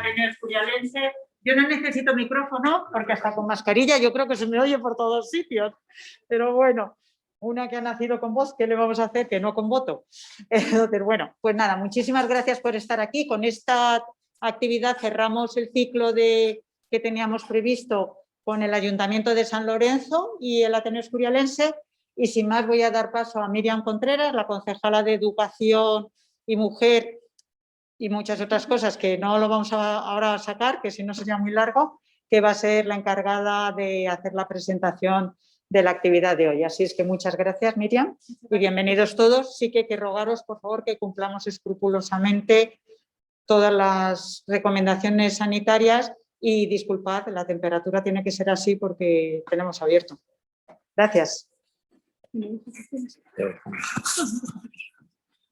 Ateneo Escurialense. Yo no necesito micrófono porque hasta con mascarilla yo creo que se me oye por todos sitios, pero bueno, una que ha nacido con voz, ¿qué le vamos a hacer? Que no con voto. Entonces, bueno, pues nada, muchísimas gracias por estar aquí. Con esta actividad cerramos el ciclo que teníamos previsto con el Ayuntamiento de San Lorenzo y el Ateneo Escurialense, y sin más voy a dar paso a Miriam Contreras, la concejala de Educación y Mujer y muchas otras cosas que no lo vamos ahora a sacar, que si no sería muy largo, que va a ser la encargada de hacer la presentación de la actividad de hoy. Así es que muchas gracias, Miriam, y bienvenidos todos. Sí que hay que rogaros, por favor, que cumplamos escrupulosamente todas las recomendaciones sanitarias y disculpad, la temperatura tiene que ser así porque tenemos abierto. Gracias.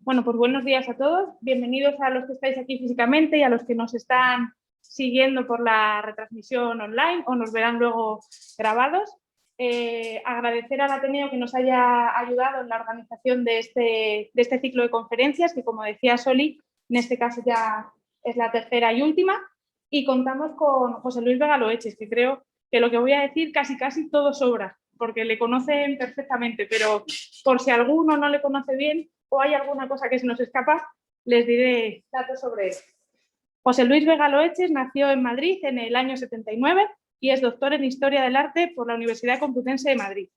Bueno, pues buenos días a todos. Bienvenidos a los que estáis aquí físicamente y a los que nos están siguiendo por la retransmisión online o nos verán luego grabados. Agradecer al Ateneo que nos haya ayudado en la organización de este ciclo de conferencias, que como decía Soli, en este caso ya es la tercera y última, y contamos con José Luis Vega Loeches, que creo que lo que voy a decir casi todo sobra, porque le conocen perfectamente, pero por si alguno no le conoce bien o hay alguna cosa que se nos escapa, les diré datos sobre él. José Luis Vega Loeches nació en Madrid en el año 79 y es doctor en Historia del Arte por la Universidad Complutense de Madrid,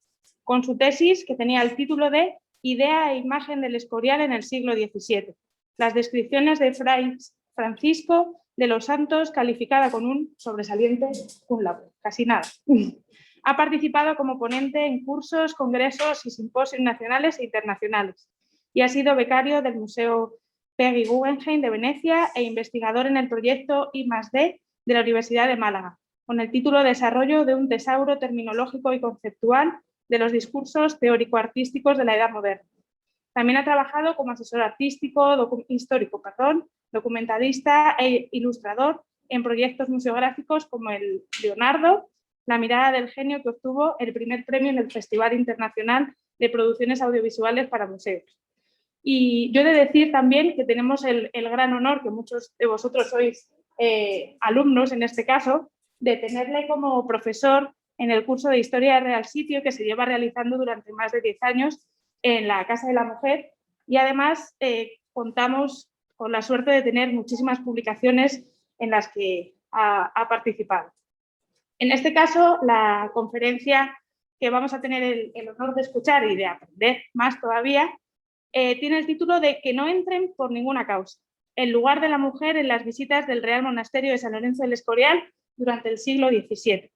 con su tesis que tenía el título de Idea e imagen del Escorial en el siglo XVII. Las descripciones de Fray Francisco de los Santos, calificada con un sobresaliente cum laude, casi nada. Ha participado como ponente en cursos, congresos y simposios nacionales e internacionales y ha sido becario del Museo Peggy Guggenheim de Venecia e investigador en el proyecto I+D de la Universidad de Málaga, con el título Desarrollo de un tesauro terminológico y conceptual de los discursos teórico-artísticos de la Edad Moderna. También ha trabajado como asesor histórico, documentalista e ilustrador en proyectos museográficos como el Leonardo, La mirada del genio, que obtuvo el primer premio en el Festival Internacional de Producciones Audiovisuales para Museos. Y yo he de decir también que tenemos el gran honor, que muchos de vosotros sois alumnos en este caso, de tenerle como profesor en el curso de Historia del Real Sitio que se lleva realizando durante más de 10 años en la Casa de la Mujer, y además contamos con la suerte de tener muchísimas publicaciones en las que ha participado. En este caso, la conferencia que vamos a tener el honor de escuchar y de aprender más todavía tiene el título de Que no entren por ninguna causa, el lugar de la mujer en las visitas del Real Monasterio de San Lorenzo del Escorial durante el siglo XVII.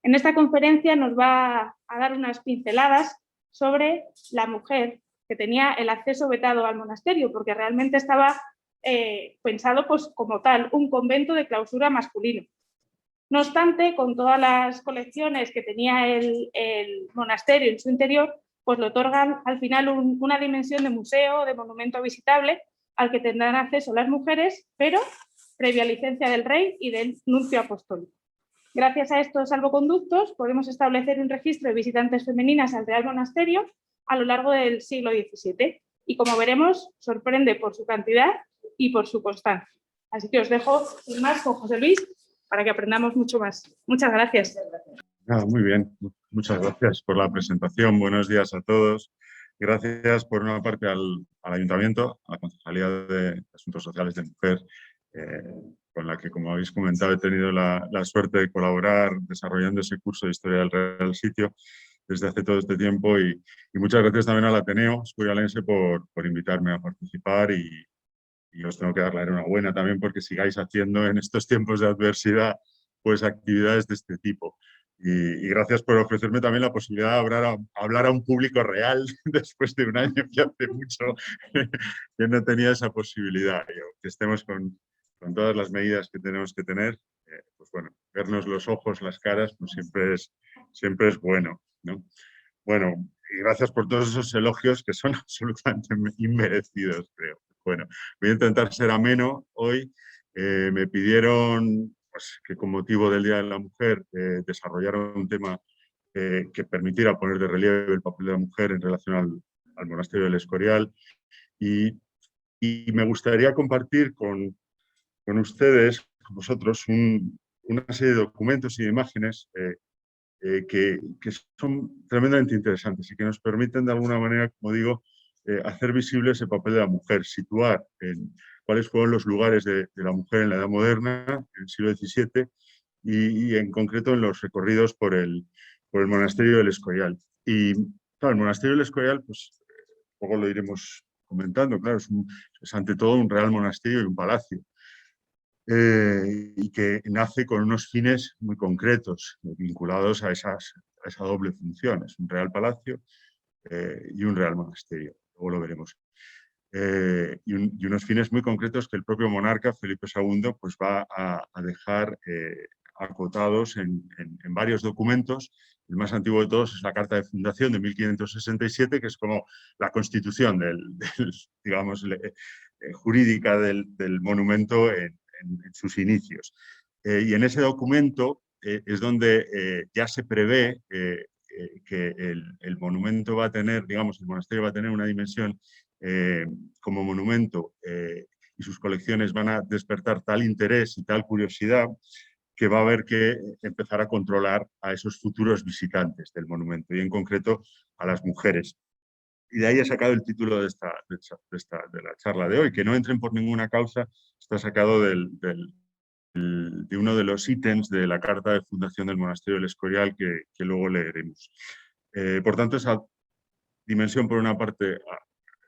En esta conferencia nos va a dar unas pinceladas sobre la mujer que tenía el acceso vetado al monasterio, porque realmente estaba pensado pues, como tal, un convento de clausura masculino. No obstante, con todas las colecciones que tenía el monasterio en su interior, pues le otorgan al final una dimensión de museo, de monumento visitable, al que tendrán acceso las mujeres, pero previa licencia del rey y del nuncio apostólico. Gracias a estos salvoconductos podemos establecer un registro de visitantes femeninas al Real Monasterio a lo largo del siglo XVII y, como veremos, sorprende por su cantidad y por su constancia. Así que os dejo sin más con José Luis para que aprendamos mucho más. Muchas gracias. Muy bien, muchas gracias por la presentación. Buenos días a todos. Gracias por una parte al Ayuntamiento, a la Concejalía de Asuntos Sociales de Mujer, con la que, como habéis comentado, he tenido la suerte de colaborar desarrollando ese curso de Historia del Real Sitio desde hace todo este tiempo, y muchas gracias también al Ateneo Escurialense por invitarme a participar, y os tengo que dar la enhorabuena también porque sigáis haciendo en estos tiempos de adversidad pues actividades de este tipo. Y gracias por ofrecerme también la posibilidad de hablar a un público real después de un año que hace mucho que no tenía esa posibilidad. Y aunque estemos con todas las medidas que tenemos que tener, pues bueno, vernos los ojos, las caras, pues siempre es bueno, ¿no? Bueno, y gracias por todos esos elogios que son absolutamente inmerecidos, creo. Bueno, voy a intentar ser ameno hoy. Me pidieron pues, que con motivo del Día de la Mujer desarrollara un tema que permitiera poner de relieve el papel de la mujer en relación al Monasterio del Escorial. Y me gustaría compartir con ustedes, vosotros una serie de documentos y de imágenes que son tremendamente interesantes y que nos permiten de alguna manera, como digo, hacer visible ese papel de la mujer, situar cuáles fueron los lugares de la mujer en la Edad Moderna, en el siglo XVII, y en concreto en los recorridos por el monasterio del Escorial. Y claro, el monasterio del Escorial, pues luego lo iremos comentando, claro, es ante todo un real monasterio y un palacio. Y que nace con unos fines muy concretos, vinculados a esa doble función. Es un real palacio y un real monasterio, luego lo veremos. Y unos fines muy concretos que el propio monarca Felipe II pues, va a dejar acotados en varios documentos. El más antiguo de todos es la Carta de Fundación de 1567, que es como la constitución digamos, jurídica del monumento en sus inicios. Y en ese documento es donde ya se prevé que el monumento va a tener, digamos, el monasterio va a tener una dimensión como monumento y sus colecciones van a despertar tal interés y tal curiosidad que va a haber que empezar a controlar a esos futuros visitantes del monumento y en concreto a las mujeres. Y de ahí he sacado el título de la charla de hoy, que no entren por ninguna causa, está sacado de uno de los ítems de la carta de fundación del monasterio del Escorial que luego leeremos. Por tanto, esa dimensión, por una parte,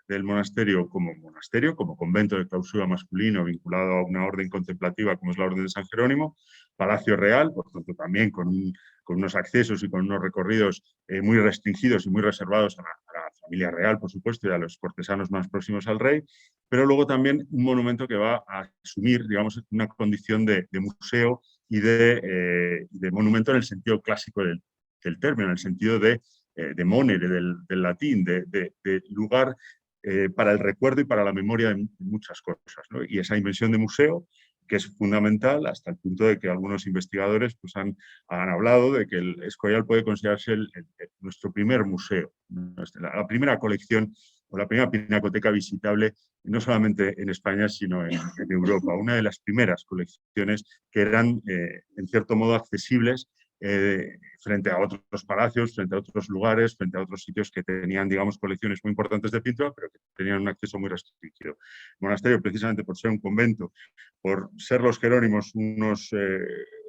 del monasterio, como convento de clausura masculino vinculado a una orden contemplativa como es la Orden de San Jerónimo, palacio real, por tanto también con unos accesos y con unos recorridos muy restringidos y muy reservados a la familia real, por supuesto, y a los cortesanos más próximos al rey, pero luego también un monumento que va a asumir, digamos, una condición de museo y de monumento en el sentido clásico del término, en el sentido de monere, del latín, de lugar para el recuerdo y para la memoria de muchas cosas, ¿no? Y esa dimensión de museo, que es fundamental hasta el punto de que algunos investigadores pues, han hablado de que el Escorial puede considerarse nuestro primer museo, la primera colección o la primera pinacoteca visitable no solamente en España, sino en Europa. Una de las primeras colecciones que eran, en cierto modo, accesibles frente a otros palacios, frente a otros lugares, frente a otros sitios que tenían, digamos, colecciones muy importantes de pintura, pero que tenían un acceso muy restringido. El monasterio, precisamente por ser un convento, por ser los jerónimos unos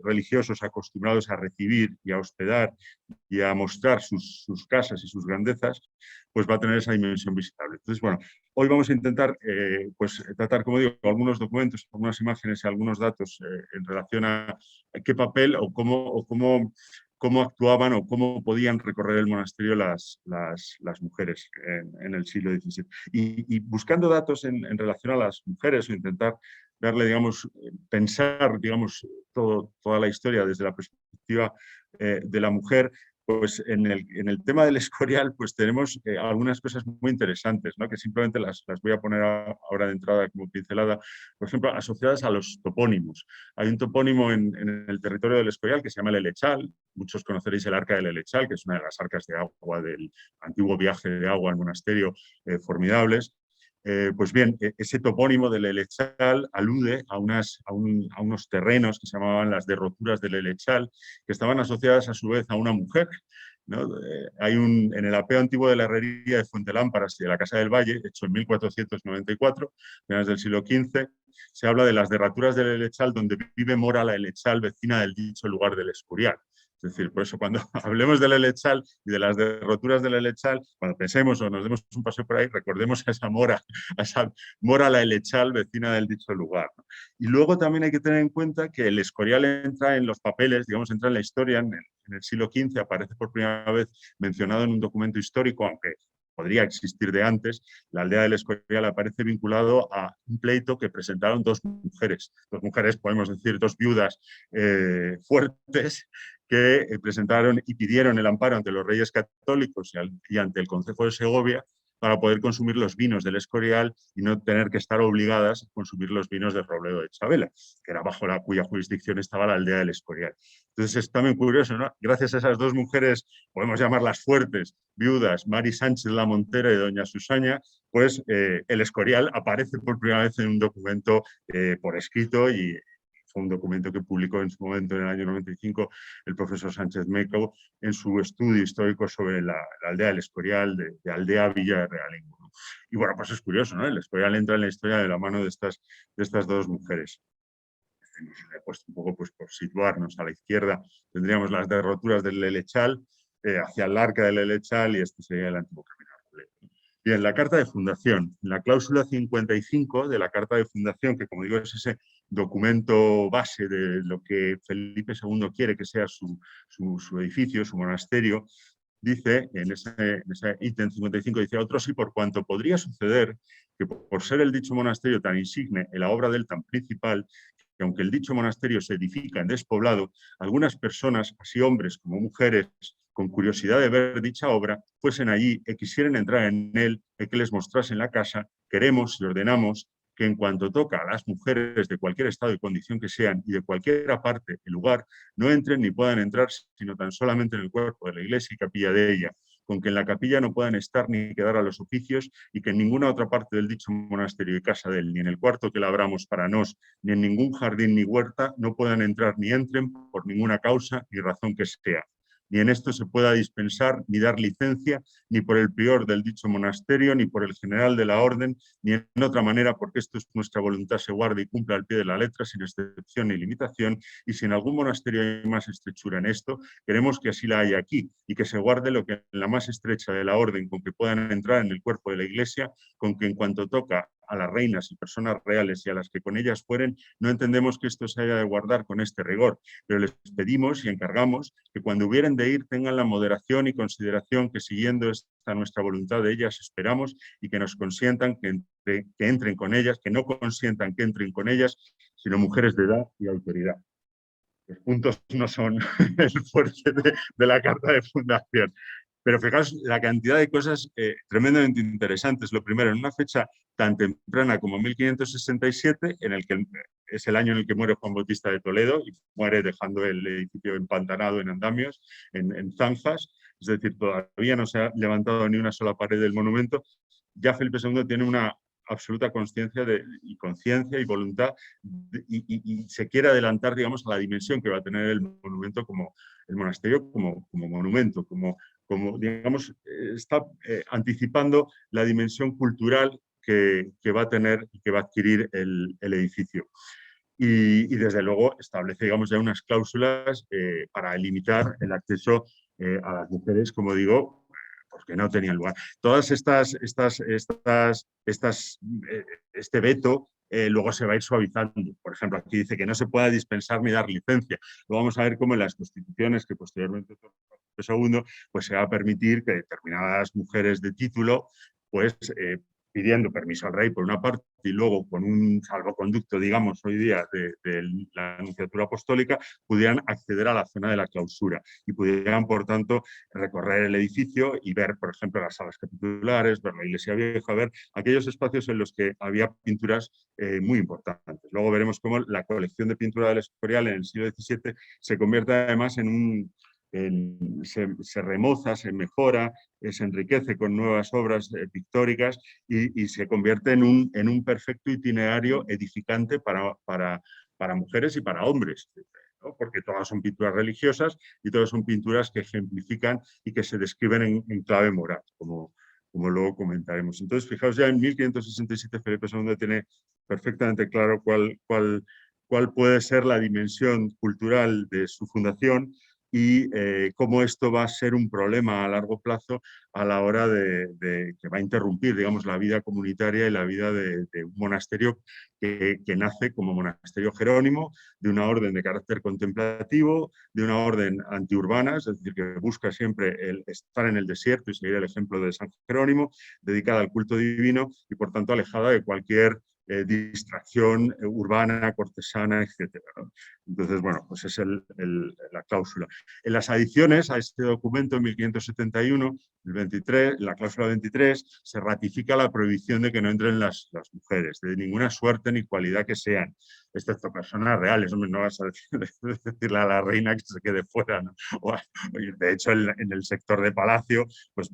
religiosos acostumbrados a recibir y a hospedar y a mostrar sus casas y sus grandezas, pues va a tener esa dimensión visitable. Entonces, bueno, hoy vamos a intentar pues, tratar, como digo, algunos documentos, algunas imágenes y algunos datos en relación a qué papel o cómo actuaban o cómo podían recorrer el monasterio las mujeres en el siglo XVII. Y buscando datos en relación a las mujeres o intentar darle, digamos, pensar, digamos, toda la historia desde la perspectiva de la mujer, pues en el tema del Escorial pues tenemos algunas cosas muy interesantes, ¿no? Que simplemente las voy a poner ahora de entrada como pincelada, por ejemplo, asociadas a los topónimos. Hay un topónimo en el territorio del Escorial que se llama el Elechal. Muchos conoceréis el Arca del Elechal, que es una de las arcas de agua del antiguo viaje de agua al monasterio formidables. Pues bien, ese topónimo del Elechal alude a unos terrenos que se llamaban las derroturas del Elechal, que estaban asociadas a su vez a una mujer, ¿no? En el apeo antiguo de la herrería de Fuentelámparas y de la Casa del Valle, hecho en 1494, finales del siglo XV, se habla de las derraturas del Elechal donde vive Mora la Elechal, vecina del dicho lugar del Escorial. Es decir, por eso cuando hablemos del Elechal y de las derroturas del Elechal, cuando pensemos o nos demos un paseo por ahí, recordemos a esa Mora la Elechal, vecina del dicho lugar. Y luego también hay que tener en cuenta que el Escorial entra en los papeles, digamos, entra en la historia en el siglo XV, aparece por primera vez mencionado en un documento histórico, aunque podría existir de antes. La aldea del Escorial aparece vinculado a un pleito que presentaron dos mujeres, podemos decir, dos viudas fuertes, que presentaron y pidieron el amparo ante los reyes católicos y ante el Concejo de Segovia para poder consumir los vinos del Escorial y no tener que estar obligadas a consumir los vinos del Robledo de Chabela, que era bajo cuya jurisdicción estaba la aldea del Escorial. Entonces es también curioso, ¿no? Gracias a esas dos mujeres, podemos llamarlas fuertes, viudas, Mari Sánchez la Montera y doña Susaña, pues el Escorial aparece por primera vez en un documento por escrito y fue un documento que publicó en su momento, en el año 95, el profesor Sánchez Meco en su estudio histórico sobre la aldea del Escorial, de Aldea Villa de Realengo, ¿no? Y bueno, pues es curioso, ¿no? El Escorial entra en la historia de la mano de estas dos mujeres. Pues un poco pues, por situarnos a la izquierda, tendríamos las derroturas del Lelechal, hacia el arca del Lelechal, y este sería el antiguo Caminar. Bien, la carta de fundación, la cláusula 55 de la carta de fundación, que como digo es ese documento base de lo que Felipe II quiere que sea su edificio, su monasterio, dice, en ese ítem 55, dice: otros y por cuanto podría suceder que por ser el dicho monasterio tan insigne en la obra del tan principal, que aunque el dicho monasterio se edifica en despoblado, algunas personas, así hombres como mujeres, con curiosidad de ver dicha obra, fuesen allí y quisieran entrar en él y que les mostrasen la casa, queremos y ordenamos que en cuanto toca a las mujeres de cualquier estado y condición que sean y de cualquier parte el lugar, no entren ni puedan entrar, sino tan solamente en el cuerpo de la iglesia y capilla de ella, con que en la capilla no puedan estar ni quedar a los oficios, y que en ninguna otra parte del dicho monasterio y casa de él, ni en el cuarto que labramos para nos, ni en ningún jardín ni huerta, no puedan entrar ni entren por ninguna causa ni razón que sea. Ni en esto se pueda dispensar ni dar licencia, ni por el prior del dicho monasterio, ni por el general de la orden, ni en otra manera, porque esto es nuestra voluntad, se guarde y cumpla al pie de la letra, sin excepción ni limitación, y si en algún monasterio hay más estrechura en esto, queremos que así la haya aquí, y que se guarde lo que en la más estrecha de la orden, con que puedan entrar en el cuerpo de la iglesia, con que en cuanto toca a las reinas y personas reales y a las que con ellas fueren, no entendemos que esto se haya de guardar con este rigor, pero les pedimos y encargamos que cuando hubieren de ir tengan la moderación y consideración que, siguiendo esta nuestra voluntad de ellas, esperamos, y que nos consientan que entren con ellas, que no consientan que entren con ellas, sino mujeres de edad y autoridad. Los puntos no son el fuerte de la carta de fundación. Pero fijaos la cantidad de cosas tremendamente interesantes. Lo primero, en una fecha tan temprana como 1567, en el que es el año en el que muere Juan Bautista de Toledo y muere dejando el edificio empantanado en andamios, en zanjas, es decir, todavía no se ha levantado ni una sola pared del monumento. Ya Felipe II tiene una absoluta conciencia y conciencia y voluntad y se quiere adelantar, digamos, a la dimensión que va a tener el monumento, como el monasterio como monumento, como digamos, está anticipando la dimensión cultural que va a tener y que va a adquirir el edificio. Y desde luego establece, digamos, ya unas cláusulas para limitar el acceso a las mujeres, como digo, porque no tenían lugar. Todas este veto luego se va a ir suavizando. Por ejemplo, aquí dice que no se pueda dispensar ni dar licencia. Lo vamos a ver como en las constituciones que posteriormente II, pues se va a permitir que determinadas mujeres de título, pues pidiendo permiso al rey por una parte y luego con un salvoconducto, digamos, hoy día de la Nunciatura Apostólica, pudieran acceder a la zona de la clausura y pudieran, por tanto, recorrer el edificio y ver, por ejemplo, las salas capitulares, ver la iglesia vieja, ver aquellos espacios en los que había pinturas muy importantes. Luego veremos cómo la colección de pintura del Escorial en el siglo XVII se convierte además en un se remoza, se mejora, se enriquece con nuevas obras pictóricas y se convierte en un perfecto itinerario edificante para mujeres y para hombres, ¿no? Porque todas son pinturas religiosas y todas son pinturas que ejemplifican y que se describen en clave moral, como luego comentaremos. Entonces, fijaos, ya en 1567 Felipe II tiene perfectamente claro cuál puede ser la dimensión cultural de su fundación y cómo esto va a ser un problema a largo plazo a la hora de que va a interrumpir, digamos, la vida comunitaria y la vida de un monasterio que nace como monasterio jerónimo, de una orden de carácter contemplativo, de una orden antiurbana, es decir, que busca siempre el estar en el desierto y seguir el ejemplo de San Jerónimo, dedicada al culto divino y, por tanto, alejada de cualquier distracción urbana, cortesana, etc. ¿no? Entonces, bueno, pues es la cláusula. En las adiciones a este documento, en 1571, la cláusula 23, se ratifica la prohibición de que no entren las mujeres, de ninguna suerte ni cualidad que sean, excepto personas reales. Hombre, no vas a decirle a la reina que se quede fuera, ¿no? De hecho, en el sector de palacio, pues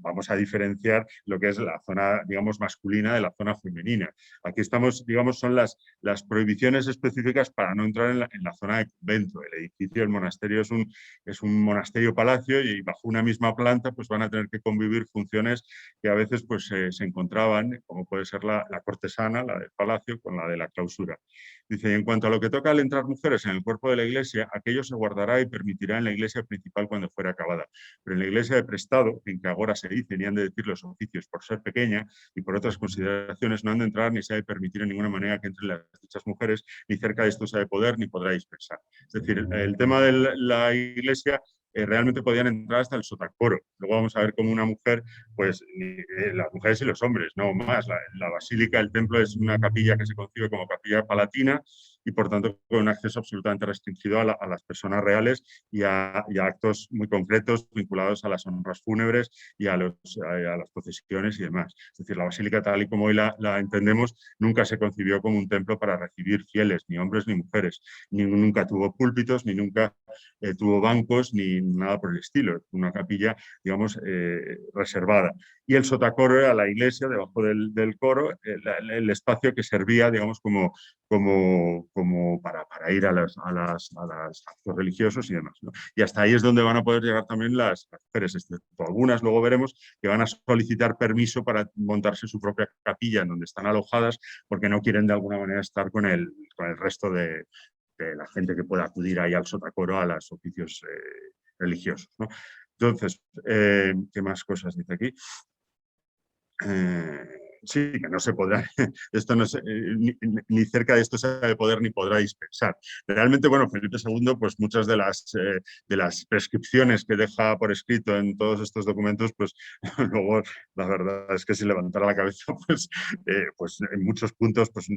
vamos a diferenciar lo que es la zona, digamos, masculina de la zona femenina. Aquí estamos, digamos, son las prohibiciones específicas para no entrar en la zona de convento. El edificio del monasterio es un monasterio-palacio y bajo una misma planta pues van a tener que convivir funciones que a veces pues, se encontraban, como puede ser la cortesana, la del palacio, con la de la clausura. Dice, y en cuanto a lo que toca al entrar mujeres en el cuerpo de la iglesia, aquello se guardará y permitirá en la iglesia principal cuando fuera acabada. Pero en la iglesia de prestado, en que ahora se dice, ni han de decir los oficios por ser pequeña y por otras consideraciones, no han de entrar ni se ha de permitir en ninguna manera que entren las dichas mujeres, ni cerca de esto se ha de poder, ni podrá dispersar. Es decir, el tema de la iglesia realmente podían entrar hasta el sotacoro. Luego vamos a ver cómo una mujer, pues las mujeres y los hombres, no más. La basílica, el templo es una capilla que se concibe como capilla palatina y por tanto con un acceso absolutamente restringido a las personas reales y a actos muy concretos vinculados a las honras fúnebres y a las procesiones y demás. Es decir, la basílica tal y como hoy la entendemos nunca se concibió como un templo para recibir fieles, ni hombres ni mujeres. Nunca tuvo púlpitos, ni nunca tuvo bancos, ni nada por el estilo. Una capilla, digamos, reservada. Y el sotacoro era la iglesia, debajo del coro, el espacio que servía, digamos, como para ir a los actos religiosos y demás, ¿no? Y hasta ahí es donde van a poder llegar también las mujeres, excepto algunas, luego veremos, que van a solicitar permiso para montarse su propia capilla en donde están alojadas, porque no quieren de alguna manera estar con el resto de la gente que pueda acudir ahí al sotacoro a los oficios religiosos, ¿no? Entonces, ¿qué más cosas dice aquí? Sí, que no se podrá, esto no se, ni cerca de esto se debe poder ni podrá dispensar. Realmente, bueno, Felipe II, pues muchas de las prescripciones que deja por escrito en todos estos documentos, pues luego la verdad es que si levantara la cabeza, pues en muchos puntos pues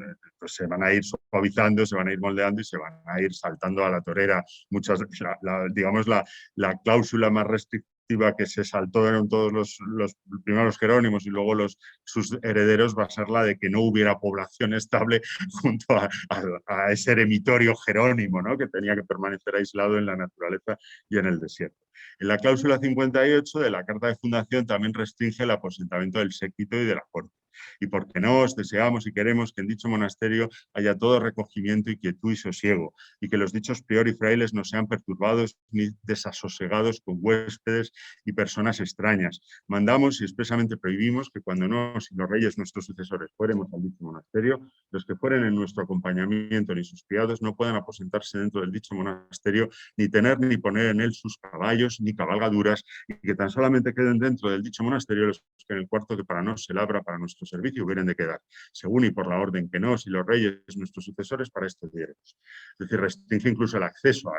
se van a ir suavizando, se van a ir moldeando y se van a ir saltando a la torera. Digamos, la cláusula más restrictiva que se saltó eran todos los primeros jerónimos y luego sus herederos, va a ser la de que no hubiera población estable junto a ese eremitorio jerónimo, ¿no? Que tenía que permanecer aislado en la naturaleza y en el desierto. En la cláusula 58 de la Carta de Fundación también restringe el aposentamiento del séquito y de la corte. Y porque nos deseamos y queremos que en dicho monasterio haya todo recogimiento y quietud y sosiego, y que los dichos prior y frailes no sean perturbados ni desasosegados con huéspedes y personas extrañas. Mandamos y expresamente prohibimos que cuando nos y los reyes nuestros sucesores fuéremos al dicho monasterio, los que fueren en nuestro acompañamiento ni sus criados no puedan aposentarse dentro del dicho monasterio, ni tener ni poner en él sus caballos ni cabalgaduras, y que tan solamente queden dentro del dicho monasterio los que en el cuarto que para nos se labra para nuestro servicio hubieran de quedar, según y por la orden que nos y los reyes nuestros sucesores para esto diéramos. Es decir, restringe incluso el acceso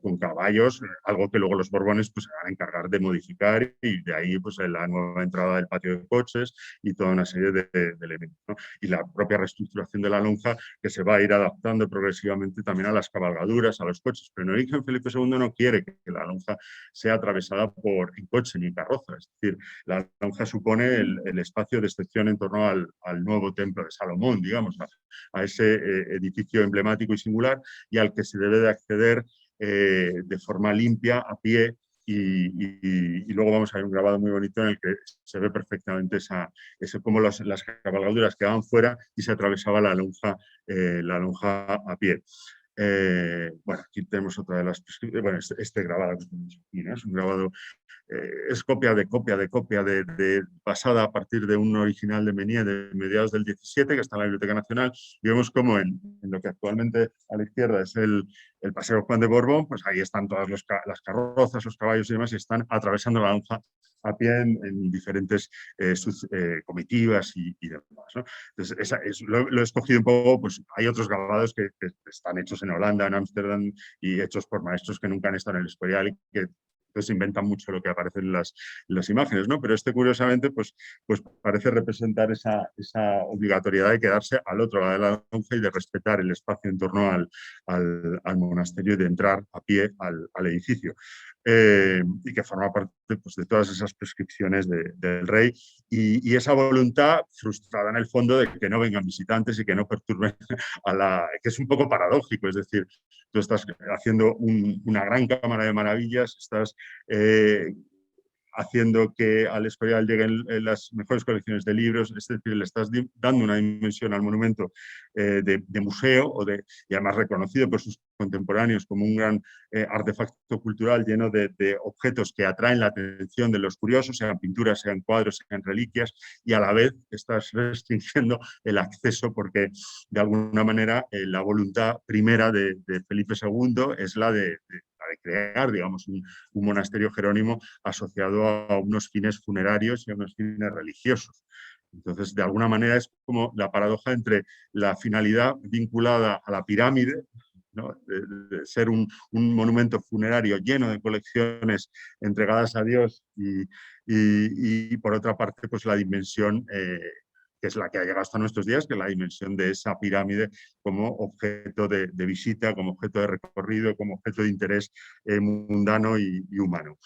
con caballos, algo que luego los Borbones pues, se van a encargar de modificar, y de ahí pues, la nueva entrada del patio de coches y toda una serie de elementos, ¿no? Y la propia reestructuración de la lonja, que se va a ir adaptando progresivamente también a las cabalgaduras, a los coches. Pero en origen Felipe II no quiere que la lonja sea atravesada en coche ni carroza. Es decir, la lonja supone el espacio de excepción en torno al nuevo templo de Salomón, digamos, a ese edificio emblemático y singular, y al que se debe de acceder de forma limpia, a pie, y luego vamos a ver un grabado muy bonito en el que se ve perfectamente cómo las cabalgaduras quedaban fuera y se atravesaba la lonja a pie. Bueno, aquí tenemos otra de las prescripciones. Bueno, este grabado que tenemos aquí, ¿no? Es un grabado, es copia basada a partir de un original de Menier de mediados del 17, que está en la Biblioteca Nacional, y vemos como en lo que actualmente a la izquierda es el Paseo Juan de Borbón, pues ahí están todas las carrozas, los caballos y demás, y están atravesando la lonja a pie en diferentes comitivas y demás, ¿no? Entonces, lo he escogido un poco, pues hay otros grabados que están hechos en Holanda, en Ámsterdam, y hechos por maestros que nunca han estado en el Escorial y que pues inventan mucho lo que aparece en las imágenes, ¿no? Pero curiosamente, pues parece representar esa obligatoriedad de quedarse al otro lado de la lonja y de respetar el espacio en torno al monasterio y de entrar a pie al edificio. y que forma parte pues, de todas esas prescripciones del rey y esa voluntad frustrada en el fondo de que no vengan visitantes y que no perturben que es un poco paradójico, es decir, tú estás haciendo una gran cámara de maravillas, estás haciendo que al Escorial lleguen las mejores colecciones de libros, es decir, le estás dando una dimensión al monumento de museo y además reconocido por sus contemporáneos como un gran artefacto cultural lleno de objetos que atraen la atención de los curiosos, sean pinturas, sean cuadros, sean reliquias, y a la vez estás restringiendo el acceso porque de alguna manera la voluntad primera de Felipe II es la de crear, digamos, un monasterio jerónimo asociado a unos fines funerarios y a unos fines religiosos. Entonces, de alguna manera es como la paradoja entre la finalidad vinculada a la pirámide, ¿no? de ser un monumento funerario lleno de colecciones entregadas a Dios y por otra parte, pues la dimensión que es la que ha llegado hasta nuestros días, que es la dimensión de esa pirámide como objeto de visita, como objeto de recorrido, como objeto de interés mundano y humano.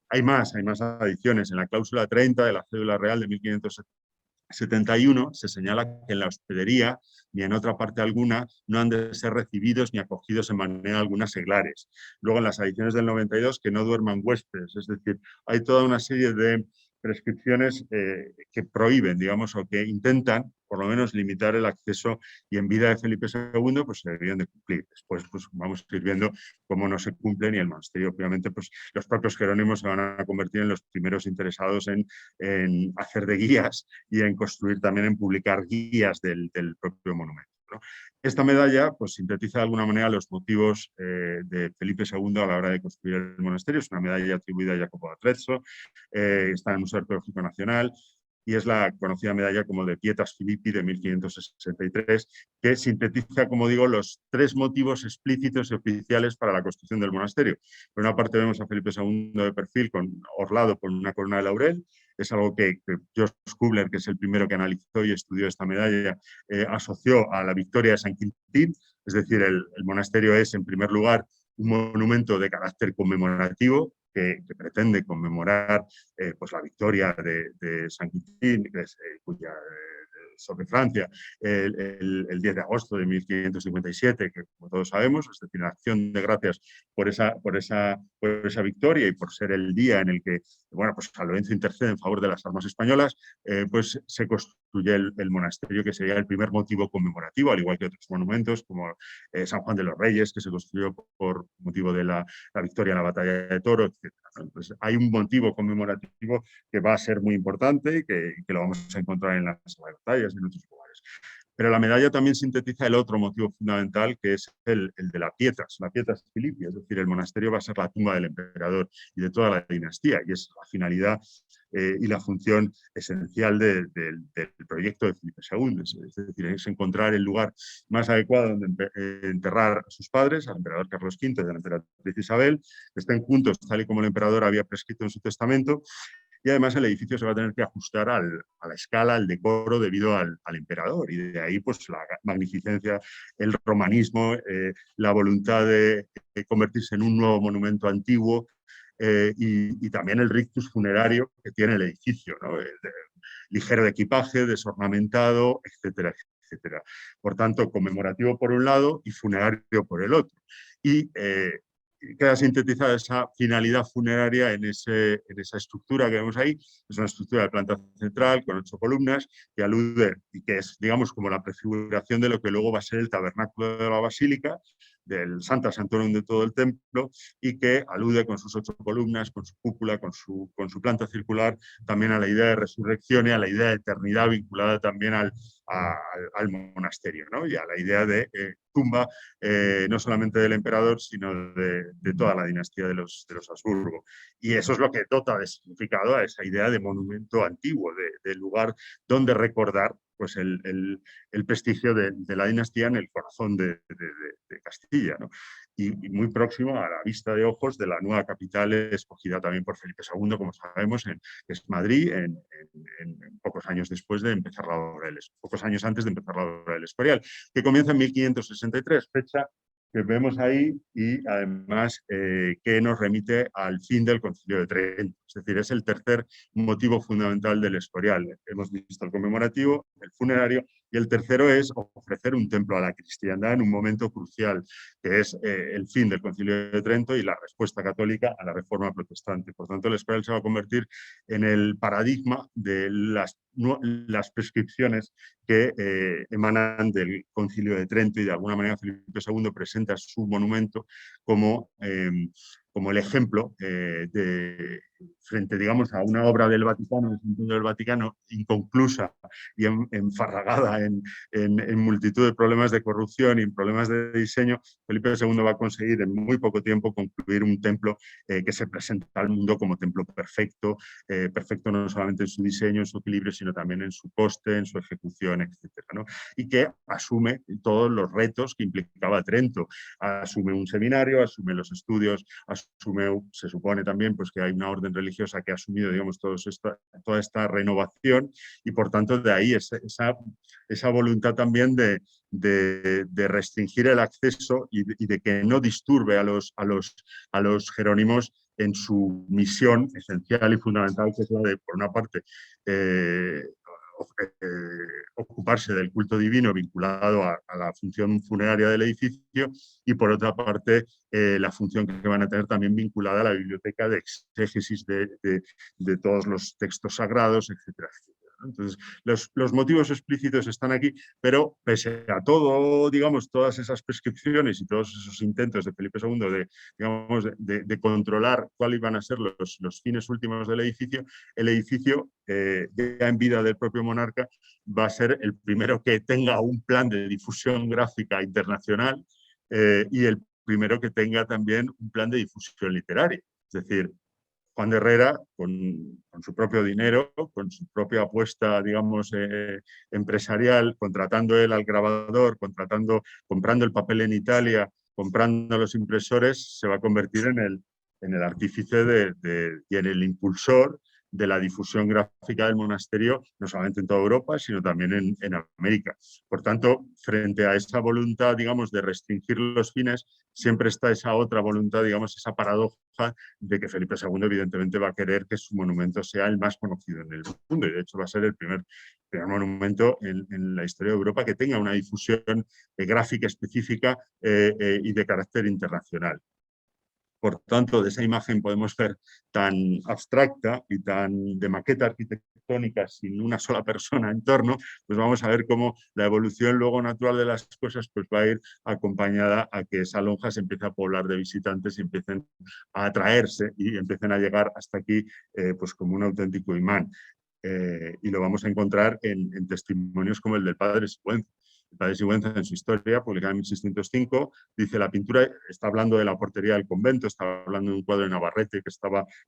Hay más adiciones. En la cláusula 30 de la cédula real de 1571 se señala que en la hospedería ni en otra parte alguna no han de ser recibidos ni acogidos en manera alguna seglares. Luego en las adiciones del 92 que no duerman huéspedes, es decir, hay toda una serie de prescripciones que prohíben, digamos, o que intentan por lo menos limitar el acceso y en vida de Felipe II pues se deberían de cumplir. Después pues vamos a ir viendo cómo no se cumplen y el monasterio obviamente pues los propios jerónimos se van a convertir en los primeros interesados en hacer de guías y en construir también, en publicar guías del propio monumento, ¿no? Esta medalla pues, sintetiza de alguna manera los motivos de Felipe II a la hora de construir el monasterio. Es una medalla atribuida a Jacopo da Trezzo, está en el Museo Arqueológico Nacional y es la conocida medalla como de Pietas Philippi de 1563, que sintetiza, como digo, los tres motivos explícitos y oficiales para la construcción del monasterio. Por una parte vemos a Felipe II de perfil orlado con una corona de laurel. Es algo que Josh Kubler, que es el primero que analizó y estudió esta medalla, asoció a la victoria de San Quintín. Es decir, el monasterio es, en primer lugar, un monumento de carácter conmemorativo que pretende conmemorar pues la victoria de San Quintín, sobre Francia el 10 de agosto de 1557, que como todos sabemos, es decir, la acción de gracias por esa victoria y por ser el día en el que bueno, pues San Lorenzo intercede en favor de las armas españolas, pues se construye el monasterio, que sería el primer motivo conmemorativo, al igual que otros monumentos como San Juan de los Reyes, que se construyó por motivo de la victoria en la batalla de Toro, etc. Entonces, hay un motivo conmemorativo que va a ser muy importante y que lo vamos a encontrar en las batallas y en otros lugares. Pero la medalla también sintetiza el otro motivo fundamental, que es el de la Pietas Philippi, es decir, el monasterio va a ser la tumba del emperador y de toda la dinastía, y es la finalidad y la función esencial del proyecto de Felipe II. Es decir, es encontrar el lugar más adecuado donde enterrar a sus padres, al emperador Carlos V y a la emperatriz Isabel, que estén juntos tal y como el emperador había prescrito en su testamento. Y además el edificio se va a tener que ajustar a la escala, al decoro debido al emperador. Y de ahí pues la magnificencia, el romanismo, la voluntad de convertirse en un nuevo monumento antiguo y también el rictus funerario que tiene el edificio, ¿no? Ligero de equipaje, desornamentado, etcétera, etcétera. Por tanto, conmemorativo por un lado y funerario por el otro. Y queda sintetizada esa finalidad funeraria en esa estructura que vemos ahí. Es una estructura de planta central con 8 columnas que alude y que es, digamos, como la prefiguración de lo que luego va a ser el tabernáculo de la basílica, del Santa Santorum de todo el templo, y que alude con sus 8 columnas, con su cúpula, con su planta circular, también a la idea de resurrección y a la idea de eternidad vinculada también al monasterio, ¿no? Y a la idea de tumba no solamente del emperador, sino de toda la dinastía de los Habsburgo. Y eso es lo que dota de significado a esa idea de monumento antiguo, de lugar donde recordar pues el prestigio de la dinastía en el corazón de Castilla, ¿no? Y muy próximo a la vista de ojos de la nueva capital escogida también por Felipe II, como sabemos, que es Madrid, en pocos años después de empezar la obra pocos años antes de empezar la obra del Escorial, que comienza en 1563, fecha que vemos ahí y además que nos remite al fin del Concilio de Trento. Es decir, es el tercer motivo fundamental del Escorial. Hemos visto el conmemorativo, el funerario, y el tercero es ofrecer un templo a la cristiandad en un momento crucial, que es el fin del Concilio de Trento y la respuesta católica a la Reforma protestante. Por tanto, el Escorial se va a convertir en el paradigma de las prescripciones que emanan del Concilio de Trento, y de alguna manera Felipe II presenta su monumento como, como el ejemplo frente, digamos, a una obra del Vaticano, inconclusa y enfarragada en multitud de problemas de corrupción y en problemas de diseño. Felipe II va a conseguir en muy poco tiempo concluir un templo que se presenta al mundo como templo perfecto, perfecto no solamente en su diseño, en su equilibrio, sino también en su coste, en su ejecución, etcétera, ¿no? Y que asume todos los retos que implicaba Trento. Asume un seminario, asume los estudios, asume, se supone también, pues, que hay una orden religiosa que ha asumido, digamos, toda esta renovación, y por tanto de ahí esa voluntad también de restringir el acceso y de que no disturbe a los jerónimos en su misión esencial y fundamental, que es la de, por una parte, ocuparse del culto divino vinculado a la función funeraria del edificio, y por otra parte la función que van a tener también vinculada a la biblioteca de exégesis de todos los textos sagrados, etcétera, etcétera. Entonces, los motivos explícitos están aquí, pero pese a todo, digamos, todas esas prescripciones y todos esos intentos de Felipe II digamos, de controlar cuáles iban a ser los fines últimos del edificio, el edificio, ya en vida del propio monarca, va a ser el primero que tenga un plan de difusión gráfica internacional, y el primero que tenga también un plan de difusión literaria. Es decir, Juan de Herrera, con su propio dinero, con su propia apuesta, digamos, empresarial, contratando él al grabador, comprando el papel en Italia, comprando los impresores, se va a convertir en el artífice y en el impulsor de la difusión gráfica del monasterio, no solamente en toda Europa, sino también en América. Por tanto, frente a esa voluntad, digamos, de restringir los fines, siempre está esa otra voluntad, digamos, esa paradoja de que Felipe II evidentemente va a querer que su monumento sea el más conocido en el mundo, y de hecho va a ser el primer monumento en la historia de Europa que tenga una difusión gráfica específica y de carácter internacional. Por tanto, de esa imagen podemos ver tan abstracta y tan de maqueta arquitectónica sin una sola persona en torno, pues vamos a ver cómo la evolución luego natural de las cosas pues va a ir acompañada a que esa lonja se empiece a poblar de visitantes y empiecen a atraerse y empiecen a llegar hasta aquí pues como un auténtico imán. Y lo vamos a encontrar en testimonios como el del padre Sigüenza. El padre Sigüenza, en su historia, publicada en 1605, dice: la pintura, está hablando de la portería del convento, está hablando de un cuadro de Navarrete que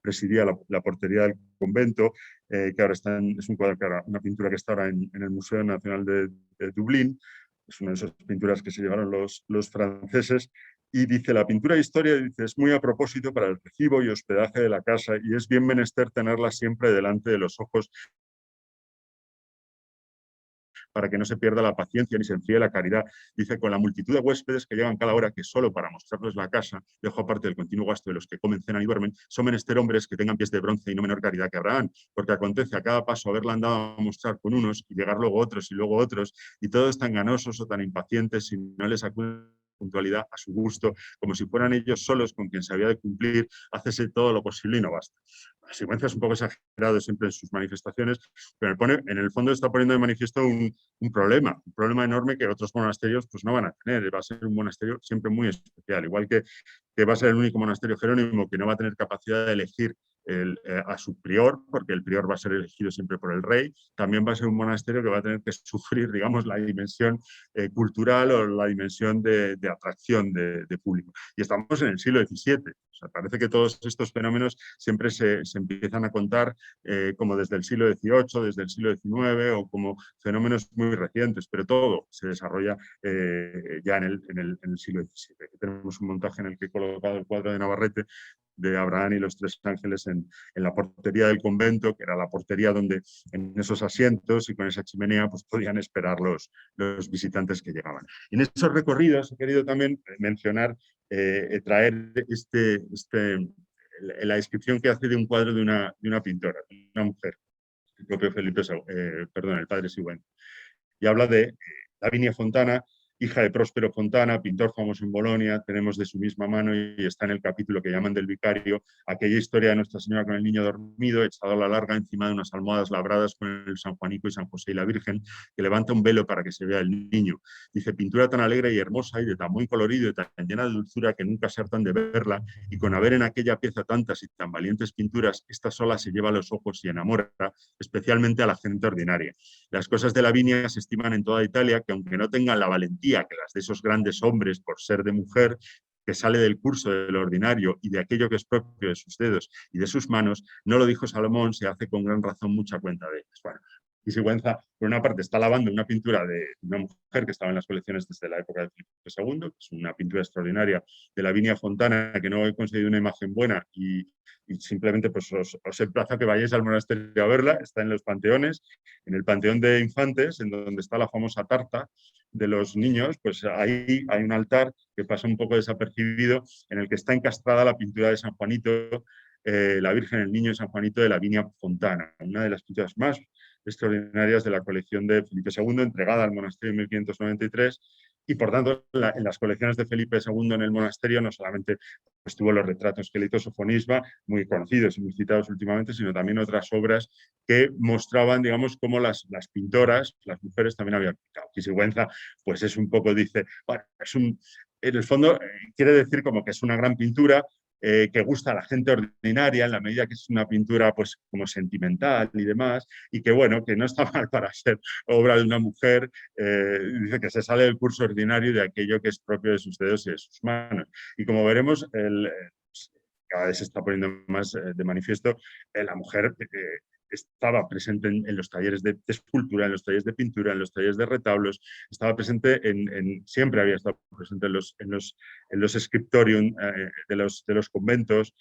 presidía la portería del convento, que ahora es un cuadro, una pintura que está ahora en el Museo Nacional de Dublín. Es una de esas pinturas que se llevaron los franceses. Y dice: la pintura de historia, dice, es muy a propósito para el recibo y hospedaje de la casa, y es bien menester tenerla siempre delante de los ojos, para que no se pierda la paciencia ni se enfríe la caridad. Dice: con la multitud de huéspedes que llegan cada hora, que solo para mostrarles la casa, dejo aparte del continuo gasto de los que comen, cenan y duermen, son menester hombres que tengan pies de bronce y no menor caridad que Abraham, porque acontece a cada paso haberla andado a mostrar con unos y llegar luego otros y luego otros, y todos tan ganosos o tan impacientes si no les acuden puntualidad a su gusto, como si fueran ellos solos con quien se había de cumplir, hácese todo lo posible y no basta. Sigüenza es un poco exagerado siempre en sus manifestaciones, pero en el fondo está poniendo de manifiesto un problema enorme que otros monasterios pues no van a tener. Va a ser un monasterio siempre muy especial, igual que va a ser el único monasterio jerónimo que no va a tener capacidad de elegir a su prior, porque el prior va a ser elegido siempre por el rey. También va a ser un monasterio que va a tener que sufrir, digamos, la dimensión cultural o la dimensión de atracción de público. Y estamos en el siglo XVII. O sea, parece que todos estos fenómenos siempre se empiezan a contar como desde el siglo XVIII, desde el siglo XIX, o como fenómenos muy recientes, pero todo se desarrolla ya en el siglo XVII. Aquí tenemos un montaje en el que he colocado el cuadro de Navarrete, de Abraham y los tres ángeles en la portería del convento, que era la portería donde en esos asientos y con esa chimenea pues podían esperar los visitantes que llegaban. Y en esos recorridos he querido también mencionar, traer la descripción que hace de un cuadro de una pintora, de una mujer, el propio el padre Sigüenza. Y habla de Lavinia Fontana, hija de Próspero Fontana, pintor famoso en Bolonia. Tenemos de su misma mano, y está en el capítulo que llaman del vicario, aquella historia de Nuestra Señora con el niño dormido, echado a la larga encima de unas almohadas labradas con el San Juanico y San José y la Virgen, que levanta un velo para que se vea el niño. Dice, pintura tan alegre y hermosa y de tan muy colorido y tan llena de dulzura que nunca se hartan de verla, y con haber en aquella pieza tantas y tan valientes pinturas, esta sola se lleva a los ojos y enamora, especialmente a la gente ordinaria. Las cosas de Lavinia se estiman en toda Italia, que aunque no tengan la valentía que las de esos grandes hombres por ser de mujer, que sale del curso de lo ordinario y de aquello que es propio de sus dedos y de sus manos, no lo dijo Salomón, se hace con gran razón mucha cuenta de ellas. Bueno, y Sigüenza, por una parte, está alabando una pintura de una mujer que estaba en las colecciones desde la época de Felipe II, que es una pintura extraordinaria de Lavinia Fontana, que no he conseguido una imagen buena, y simplemente pues os emplazo a que vayáis al monasterio a verla. Está en los panteones, en el Panteón de Infantes, en donde está la famosa tarta de los niños, pues ahí hay un altar que pasa un poco desapercibido, en el que está encastrada la pintura de San Juanito, la Virgen, el Niño y San Juanito de Lavinia Fontana, una de las pinturas más extraordinarias de la colección de Felipe II, entregada al monasterio en 1593, y por tanto en las colecciones de Felipe II en el monasterio no solamente pues, tuvo los retratos que le hizo Sofonisba, muy conocidos y muy citados últimamente, sino también otras obras que mostraban, digamos, cómo las pintoras, las mujeres también habían pintado. Y Sigüenza, pues es un poco, dice, bueno, en el fondo quiere decir como que es una gran pintura, que gusta a la gente ordinaria en la medida que es una pintura pues como sentimental y demás, y que bueno, que no está mal para ser obra de una mujer, dice que se sale del curso ordinario de aquello que es propio de sus dedos y de sus manos. Y como veremos, cada vez se está poniendo más de manifiesto, la mujer estaba presente en los talleres de escultura, en los talleres de pintura, en los talleres de retablos, estaba presente siempre había estado presente en los scriptorium de los conventos,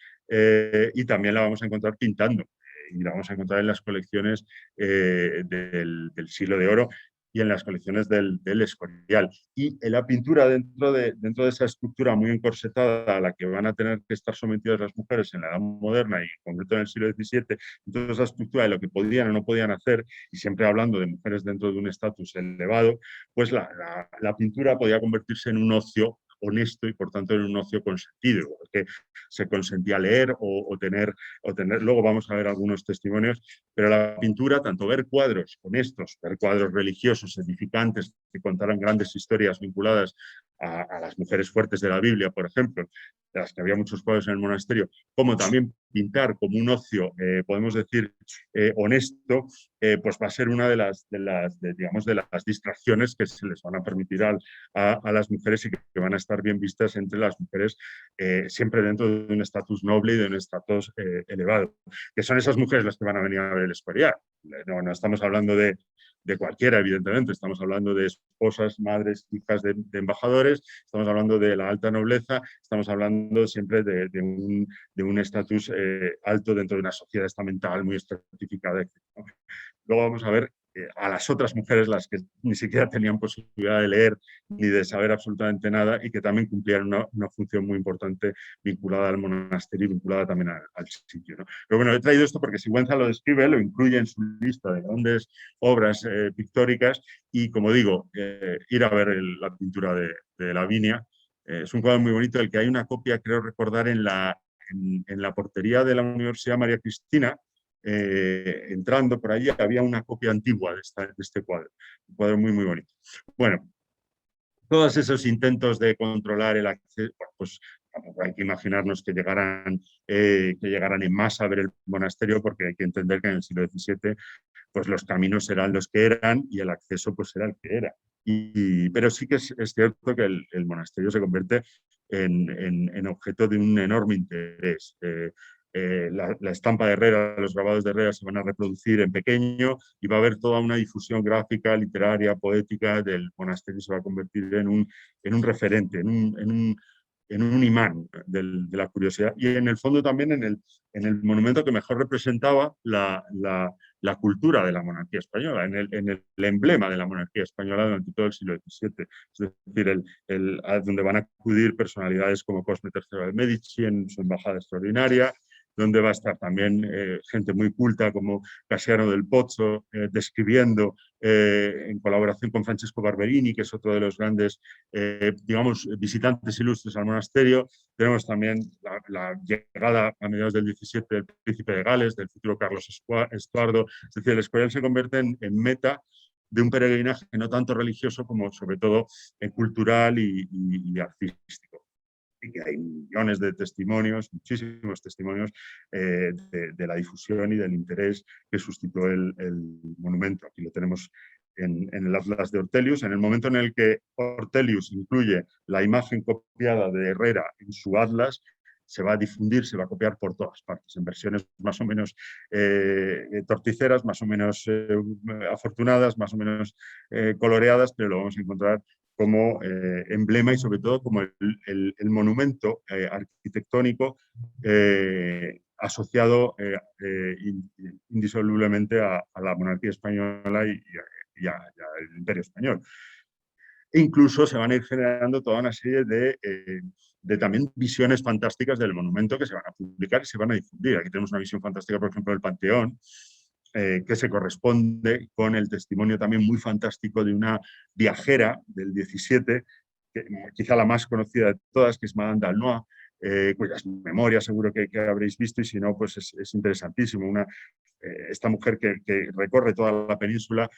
y también la vamos a encontrar pintando, y la vamos a encontrar en las colecciones del Siglo de Oro y en las colecciones del Escorial. Y en la pintura, dentro de esa estructura muy encorsetada a la que van a tener que estar sometidas las mujeres en la Edad Moderna y en concreto en el siglo XVII, toda esa estructura de lo que podían o no podían hacer, y siempre hablando de mujeres dentro de un estatus elevado, pues la pintura podía convertirse en un ocio honesto y por tanto en un ocio consentido, porque se consentía leer o tener, luego vamos a ver algunos testimonios, pero la pintura, tanto ver cuadros honestos, ver cuadros religiosos, edificantes, que contaran grandes historias vinculadas a las mujeres fuertes de la Biblia, por ejemplo, de las que había muchos cuadros en el monasterio, como también pintar como un ocio, podemos decir, honesto, pues va a ser una de las distracciones que se les van a permitir a las mujeres y que van a estar bien vistas entre las mujeres, siempre dentro de un estatus noble y de un estatus elevado, que son esas mujeres las que van a venir a ver el Escorial. No estamos hablando de cualquiera, evidentemente, estamos hablando de esposas, madres, hijas de embajadores, estamos hablando de la alta nobleza, estamos hablando siempre de un estatus alto dentro de una sociedad estamental muy estratificada, etc. Luego vamos a ver a las otras mujeres, las que ni siquiera tenían posibilidad de leer ni de saber absolutamente nada y que también cumplían una función muy importante vinculada al monasterio y vinculada también al sitio, ¿no? Pero bueno, he traído esto porque Sigüenza lo describe, lo incluye en su lista de grandes obras pictóricas y, como digo, ir a ver la pintura de Lavinia. Es un cuadro muy bonito del que hay una copia, creo recordar, en la portería de la Universidad María Cristina. Entrando por allí había una copia antigua de este cuadro, un cuadro muy muy bonito. Bueno, todos esos intentos de controlar el acceso, pues tampoco hay que imaginarnos que llegaran en masa a ver el monasterio, porque hay que entender que en el siglo XVII pues los caminos eran los que eran y el acceso pues era el que era. Pero sí que es cierto que el monasterio se convierte en objeto de un enorme interés. La estampa de Herrera, los grabados de Herrera se van a reproducir en pequeño y va a haber toda una difusión gráfica, literaria, poética del monasterio. Se va a convertir en un referente, en en un imán de la curiosidad, y en el fondo también en el monumento que mejor representaba la cultura de la monarquía española, en el emblema de la monarquía española durante todo el siglo XVII. Es decir, donde van a acudir personalidades como Cosme III de Medici en su embajada extraordinaria, donde va a estar también gente muy culta como Casiano del Pozzo, describiendo en colaboración con Francesco Barberini, que es otro de los grandes, digamos, visitantes ilustres al monasterio. Tenemos también la llegada a mediados del 17 del príncipe de Gales, del futuro Carlos Estuardo. Es decir, el Escorial se convierte en meta de un peregrinaje no tanto religioso como sobre todo cultural y artístico. Y que hay millones de testimonios, muchísimos testimonios de la difusión y del interés que suscitó el monumento. Aquí lo tenemos en el Atlas de Ortelius. En el momento en el que Ortelius incluye la imagen copiada de Herrera en su Atlas, se va a difundir, se va a copiar por todas partes, en versiones más o menos torticeras, más o menos afortunadas, más o menos coloreadas, pero lo vamos a encontrar como emblema y sobre todo como el monumento arquitectónico asociado indisolublemente a la monarquía española y al imperio español. E incluso se van a ir generando toda una serie de también visiones fantásticas del monumento que se van a publicar y se van a difundir. Aquí tenemos una visión fantástica, por ejemplo, del Panteón, que se corresponde con el testimonio también muy fantástico de una viajera del 17, que, quizá la más conocida de todas, que es Madame d'Aulnoy, cuyas memorias seguro que habréis visto, y si no, pues es interesantísimo. Esta mujer que recorre toda la península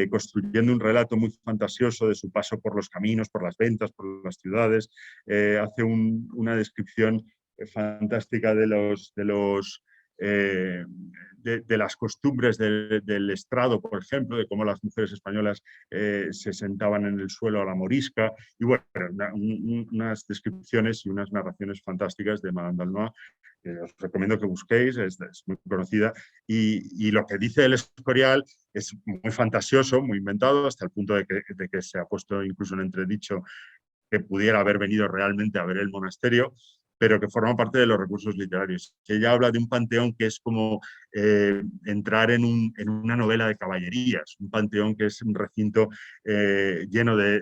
construyendo un relato muy fantasioso de su paso por los caminos, por las ventas, por las ciudades, hace una descripción fantástica de las costumbres del estrado, por ejemplo, de cómo las mujeres españolas se sentaban en el suelo a la morisca, y bueno, unas descripciones y unas narraciones fantásticas de Madame d'Aulnoy, que os recomiendo que busquéis, es muy conocida, y lo que dice el Escorial es muy fantasioso, muy inventado, hasta el punto de que se ha puesto incluso en entredicho que pudiera haber venido realmente a ver el monasterio, pero que forma parte de los recursos literarios. Ella habla de un panteón que es como entrar en una novela de caballerías, un panteón que es un recinto lleno de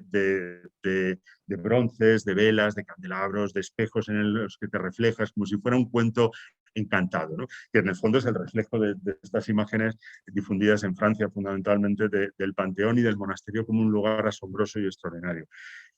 bronces, de velas, de candelabros, de espejos en los que te reflejas, como si fuera un cuento encantado, ¿no? Que en el fondo es el reflejo de estas imágenes difundidas en Francia, fundamentalmente del Panteón y del monasterio como un lugar asombroso y extraordinario.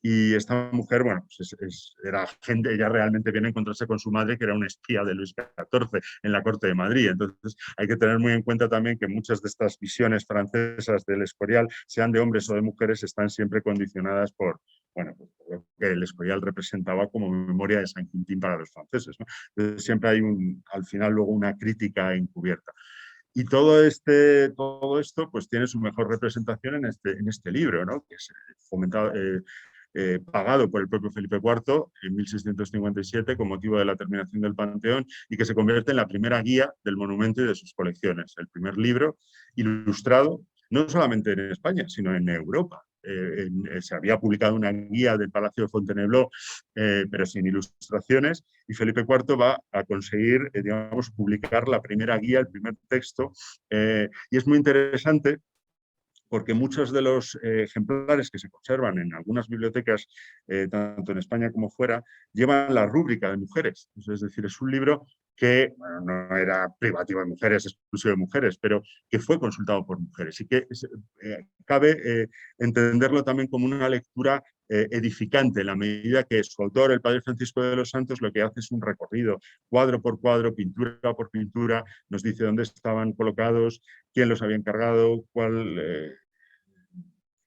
Y esta mujer, bueno, pues era gente, ella realmente viene a encontrarse con su madre, que era una espía de Luis XIV en la corte de Madrid. Entonces hay que tener muy en cuenta también que muchas de estas visiones francesas del Escorial, sean de hombres o de mujeres, están siempre condicionadas por, bueno, pues por lo que el Escorial representaba como memoria de San Quintín para los franceses, ¿no? Entonces siempre hay al final luego una crítica encubierta. Y todo esto pues tiene su mejor representación en este libro, ¿no? Que es fomentado, pagado por el propio Felipe IV en 1657 con motivo de la terminación del Panteón, y que se convierte en la primera guía del monumento y de sus colecciones. El primer libro ilustrado, no solamente en España, sino en Europa. Se había publicado una guía del Palacio de Fontainebleau, pero sin ilustraciones, y Felipe IV va a conseguir, digamos, publicar la primera guía, el primer texto, y es muy interesante porque muchos de los ejemplares que se conservan en algunas bibliotecas, tanto en España como fuera, llevan la rúbrica de mujeres. Es decir, es un libro que bueno, no era privativo de mujeres, exclusivo de mujeres, pero que fue consultado por mujeres, y que cabe entenderlo también como una lectura edificante, en la medida que su autor, el padre Francisco de los Santos, lo que hace es un recorrido cuadro por cuadro, pintura por pintura, nos dice dónde estaban colocados, quién los había encargado,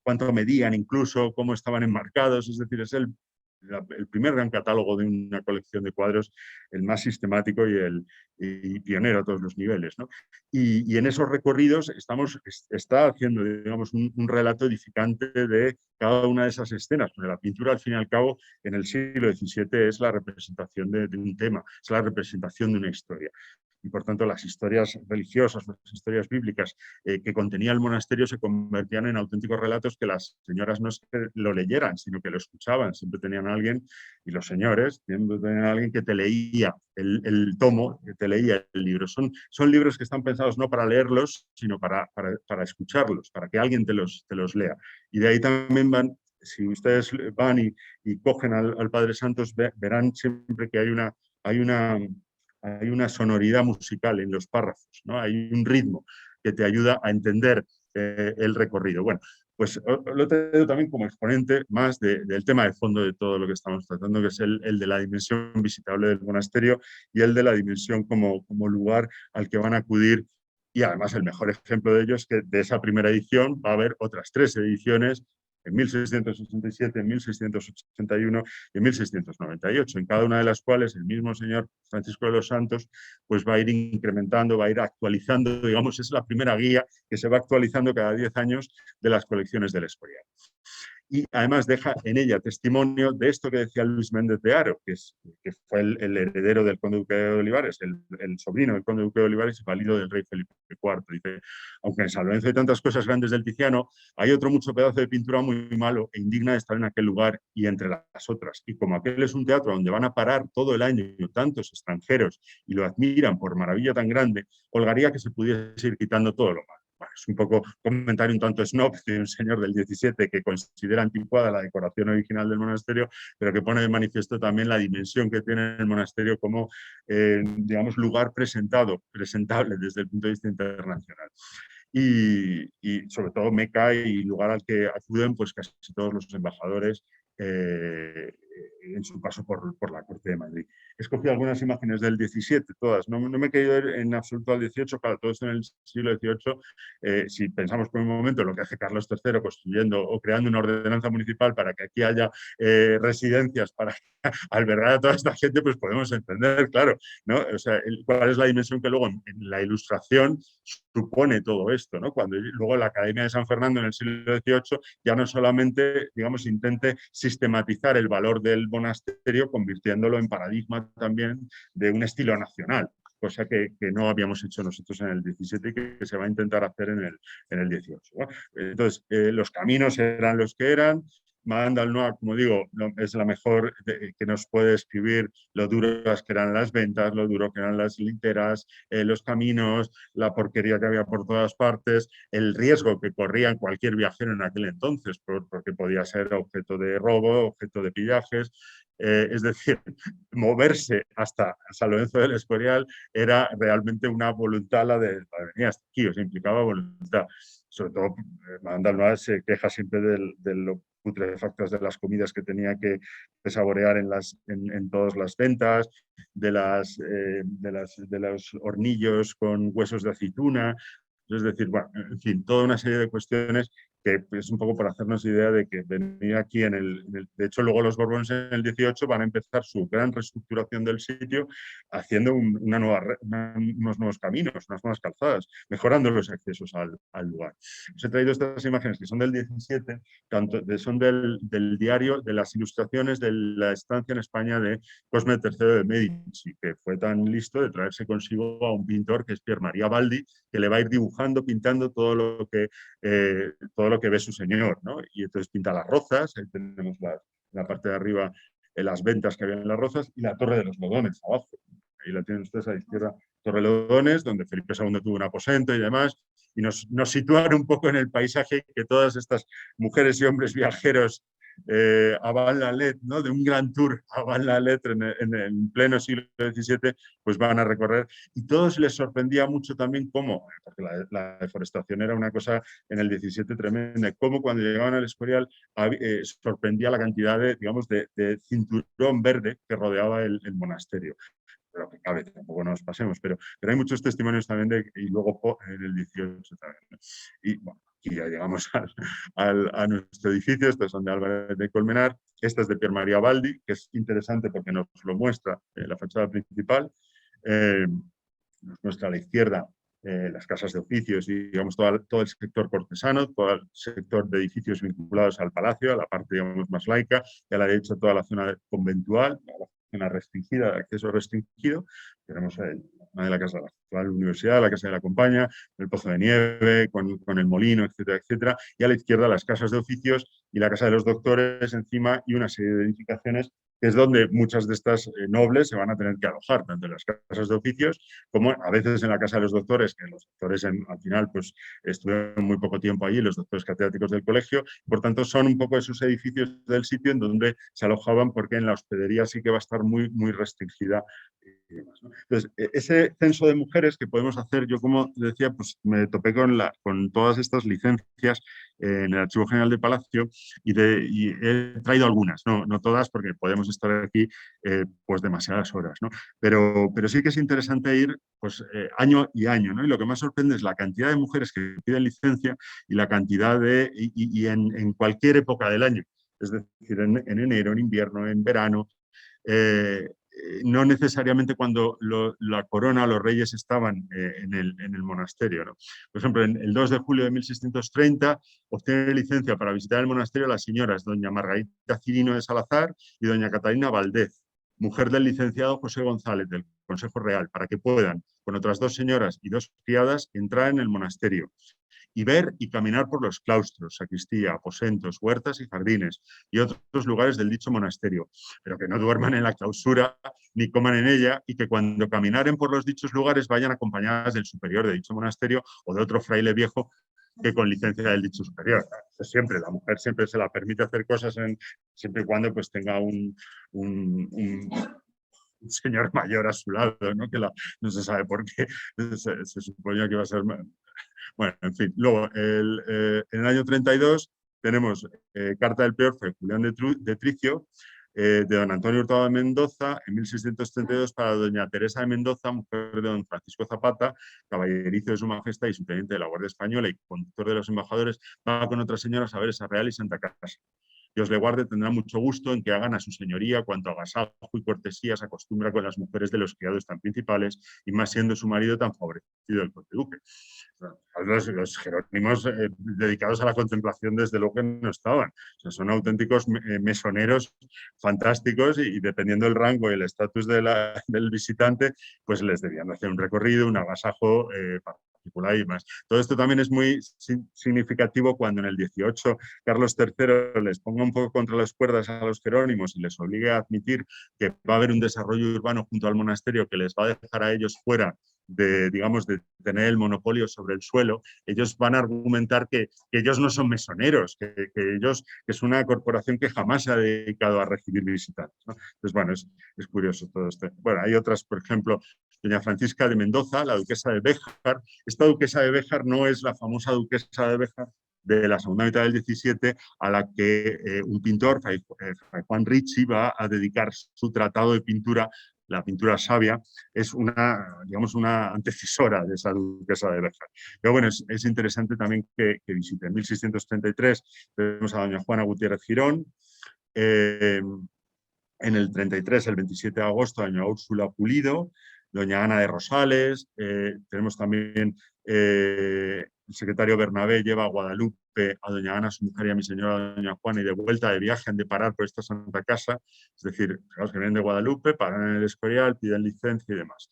cuánto medían incluso, cómo estaban enmarcados. Es decir, es el primer gran catálogo de una colección de cuadros, el más sistemático y pionero a todos los niveles, ¿no? Y en esos recorridos está haciendo, digamos, un relato edificante de cada una de esas escenas, porque la pintura, al fin y al cabo, en el siglo XVII es la representación de un tema, es la representación de una historia. y por tanto las historias religiosas, las historias bíblicas que contenía el monasterio se convertían en auténticos relatos que las señoras no es que lo leyeran, sino que lo escuchaban. Siempre tenían a alguien, y los señores siempre tenían a alguien que te leía el tomo, que te leía el libro. Son libros que están pensados no para leerlos, sino para escucharlos, para que alguien te los lea. Y de ahí también van, si ustedes van y cogen al Padre Santos, verán siempre que hay una sonoridad musical en los párrafos, ¿no? Hay un ritmo que te ayuda a entender el recorrido. Bueno, pues lo tengo también como exponente más del tema de fondo de todo lo que estamos tratando, que es el de la dimensión visitable del monasterio y el de la dimensión como lugar al que van a acudir. Y además el mejor ejemplo de ello es que de esa primera edición va a haber otras 3 ediciones en 1667, en 1681 y en 1698, en cada una de las cuales el mismo señor Francisco de los Santos pues va a ir incrementando, va a ir actualizando, digamos, es la primera guía que se va actualizando cada 10 años de las colecciones del Escorial. Y además deja en ella testimonio de esto que decía Luis Méndez de Haro, que fue el heredero del conde duque de Olivares, el sobrino del conde duque de Olivares y valido del rey Felipe IV. Dice, aunque en San Lorenzo hay tantas cosas grandes del Tiziano, hay otro mucho pedazo de pintura muy malo e indigna de estar en aquel lugar y entre las otras. Y como aquel es un teatro donde van a parar todo el año tantos extranjeros y lo admiran por maravilla tan grande, holgaría que se pudiese ir quitando todo lo malo. Bueno, es un poco comentario un tanto snob de un señor del 17 que considera anticuada la decoración original del monasterio, pero que pone de manifiesto también la dimensión que tiene el monasterio como, digamos, lugar presentable desde el punto de vista internacional. Y sobre todo Meca y lugar al que acuden pues casi todos los embajadores en su paso por la corte de Madrid. He escogido algunas imágenes del 17, todas, no me he querido ir en absoluto al 18, claro, todo esto en el siglo XVIII, si pensamos por un momento en lo que hace Carlos III construyendo o creando una ordenanza municipal para que aquí haya residencias para albergar a toda esta gente, pues podemos entender, claro, ¿no? O sea, cuál es la dimensión que luego en la Ilustración supone todo esto, ¿no? Cuando luego la Academia de San Fernando en el siglo XVIII ya no solamente, digamos, intente sistematizar el valor del monasterio, convirtiéndolo en paradigma también de un estilo nacional, cosa que no habíamos hecho nosotros en el 17 y que se va a intentar hacer en el 18. ¿No? Entonces, los caminos eran los que eran. Madame d'Aulnoy, como digo, es la mejor que nos puede escribir lo duras que eran las ventas, lo duro que eran las literas, los caminos, la porquería que había por todas partes, el riesgo que corría cualquier viajero en aquel entonces, porque podía ser objeto de robo, objeto de pillajes. Es decir, moverse hasta San Lorenzo del Escorial era realmente una voluntad la de venir hasta aquí, o sea, implicaba voluntad. Sobre todo, Madame d'Aulnoy se queja siempre de lo putrefactas de las comidas que tenía que saborear en todas las ventas, de los hornillos con huesos de aceituna. Es decir, bueno, en fin, toda una serie de cuestiones que es un poco para hacernos idea de que venir aquí de hecho luego los Borbones en el 18 van a empezar su gran reestructuración del sitio haciendo unos nuevos caminos, unas nuevas calzadas, mejorando los accesos al lugar. Os he traído estas imágenes que son del 17, son del diario de las ilustraciones de la estancia en España de Cosme III de Medici, que fue tan listo de traerse consigo a un pintor que es Pier Maria Baldi, que le va a ir dibujando, pintando todo lo que ve su señor, ¿no? Y entonces pinta las rozas, ahí tenemos la parte de arriba, las ventas que había en las rozas, y la Torre de los Lodones abajo. Ahí la tienen ustedes a la izquierda, Torre de Lodones, donde Felipe II tuvo un aposento y demás, y nos sitúan un poco en el paisaje que todas estas mujeres y hombres viajeros a Val-la-Let, ¿no? De un gran tour a Val-la-Let en pleno siglo XVII, pues van a recorrer. Y todos les sorprendía mucho también cómo, porque la deforestación era una cosa en el 17 tremenda, cómo cuando llegaban al Escorial sorprendía la cantidad de cinturón verde que rodeaba el monasterio. Pero que cabe, tampoco nos pasemos, pero hay muchos testimonios también y luego en el 18 también. ¿No? Y bueno, aquí ya llegamos a nuestro edificio. Estos son de Álvarez de Colmenar, esta es de Pier Maria Baldi, que es interesante porque nos lo muestra la fachada principal, nos muestra a la izquierda las casas de oficios y digamos todo el sector cortesano, todo el sector de edificios vinculados al palacio, a la parte digamos más laica, y a la derecha toda la zona conventual, una restringida, de acceso restringido. Tenemos una de la casa de la actual universidad, la casa de la Compaña, el Pozo de Nieve, con el molino, etcétera, etcétera, y a la izquierda las casas de oficios y la casa de los doctores encima y una serie de edificaciones que es donde muchas de estas nobles se van a tener que alojar, tanto en las casas de oficios como a veces en la casa de los doctores, que los doctores al final pues estuvieron muy poco tiempo allí, los doctores catedráticos del colegio, por tanto son un poco esos edificios del sitio en donde se alojaban, porque en la hospedería sí que va a estar muy, muy restringida. Entonces, ese censo de mujeres que podemos hacer, yo como decía, pues me topé con todas estas licencias en el Archivo General de Palacio y he traído algunas, no todas, porque podemos estar aquí pues demasiadas horas, ¿no? Pero sí que es interesante ir pues, año y año, ¿no? Y lo que más sorprende es la cantidad de mujeres que piden licencia y la cantidad en cualquier época del año, es decir, en enero, en invierno, en verano. No necesariamente cuando la corona o los reyes estaban en el monasterio, ¿no? Por ejemplo, el 2 de julio de 1630 obtiene licencia para visitar el monasterio las señoras doña Margarita Cirino de Salazar y doña Catalina Valdez, mujer del licenciado José González del Consejo Real, para que puedan, con otras 2 señoras y 2 criadas, entrar en el monasterio y ver y caminar por los claustros, sacristía, aposentos, huertas y jardines y otros lugares del dicho monasterio, pero que no duerman en la clausura ni coman en ella, y que cuando caminaren por los dichos lugares vayan acompañadas del superior de dicho monasterio o de otro fraile viejo que con licencia del dicho superior. Siempre, la mujer siempre se la permite hacer cosas siempre y cuando pues tenga un señor mayor a su lado, ¿no? No se sabe por qué, se suponía que iba a ser... Bueno, en fin. Luego, en el año 32 tenemos Carta del Peor fue Julián de Tricio, de don Antonio Hurtado de Mendoza, en 1632 para doña Teresa de Mendoza, mujer de don Francisco Zapata, caballerizo de su majestad y subteniente de la Guardia Española y conductor de los embajadores, va con otras señoras a ver esa Real y Santa Casa. Dios le guarde, tendrá mucho gusto en que hagan a su señoría cuanto agasajo y cortesía se acostumbra con las mujeres de los criados tan principales, y más siendo su marido tan favorecido el conde duque. Los jerónimos dedicados a la contemplación, desde luego que no estaban. O sea, son auténticos mesoneros fantásticos, y dependiendo del rango y el estatus del visitante, pues les debían hacer un recorrido, un agasajo particular y más. Todo esto también es muy significativo cuando en el 18 Carlos III les ponga un poco contra las cuerdas a los jerónimos y les obligue a admitir que va a haber un desarrollo urbano junto al monasterio que les va a dejar a ellos fuera de tener el monopolio sobre el suelo. Ellos van a argumentar que ellos no son mesoneros, que es una corporación que jamás se ha dedicado a recibir visitantes, ¿no? Entonces, bueno, es curioso todo esto. Bueno, hay otras, por ejemplo, doña Francisca de Mendoza, la duquesa de Béjar. Esta duquesa de Béjar no es la famosa duquesa de Béjar de la segunda mitad del 17, a la que un pintor, Fray Juan Ricci, va a dedicar su tratado de pintura. La pintura sabia es una antecesora de esa duquesa de Béjar. Pero bueno, es interesante también que visite. En 1633 tenemos a doña Juana Gutiérrez Girón. En el 33, el 27 de agosto, doña Úrsula Pulido, doña Ana de Rosales. Tenemos también el secretario Bernabé lleva a Guadalupe a doña Ana, su mujer, y a mi señora doña Juana, y de vuelta de viaje han de parar por esta Santa Casa. Es decir, los que vienen de Guadalupe paran en el Escorial, piden licencia y demás.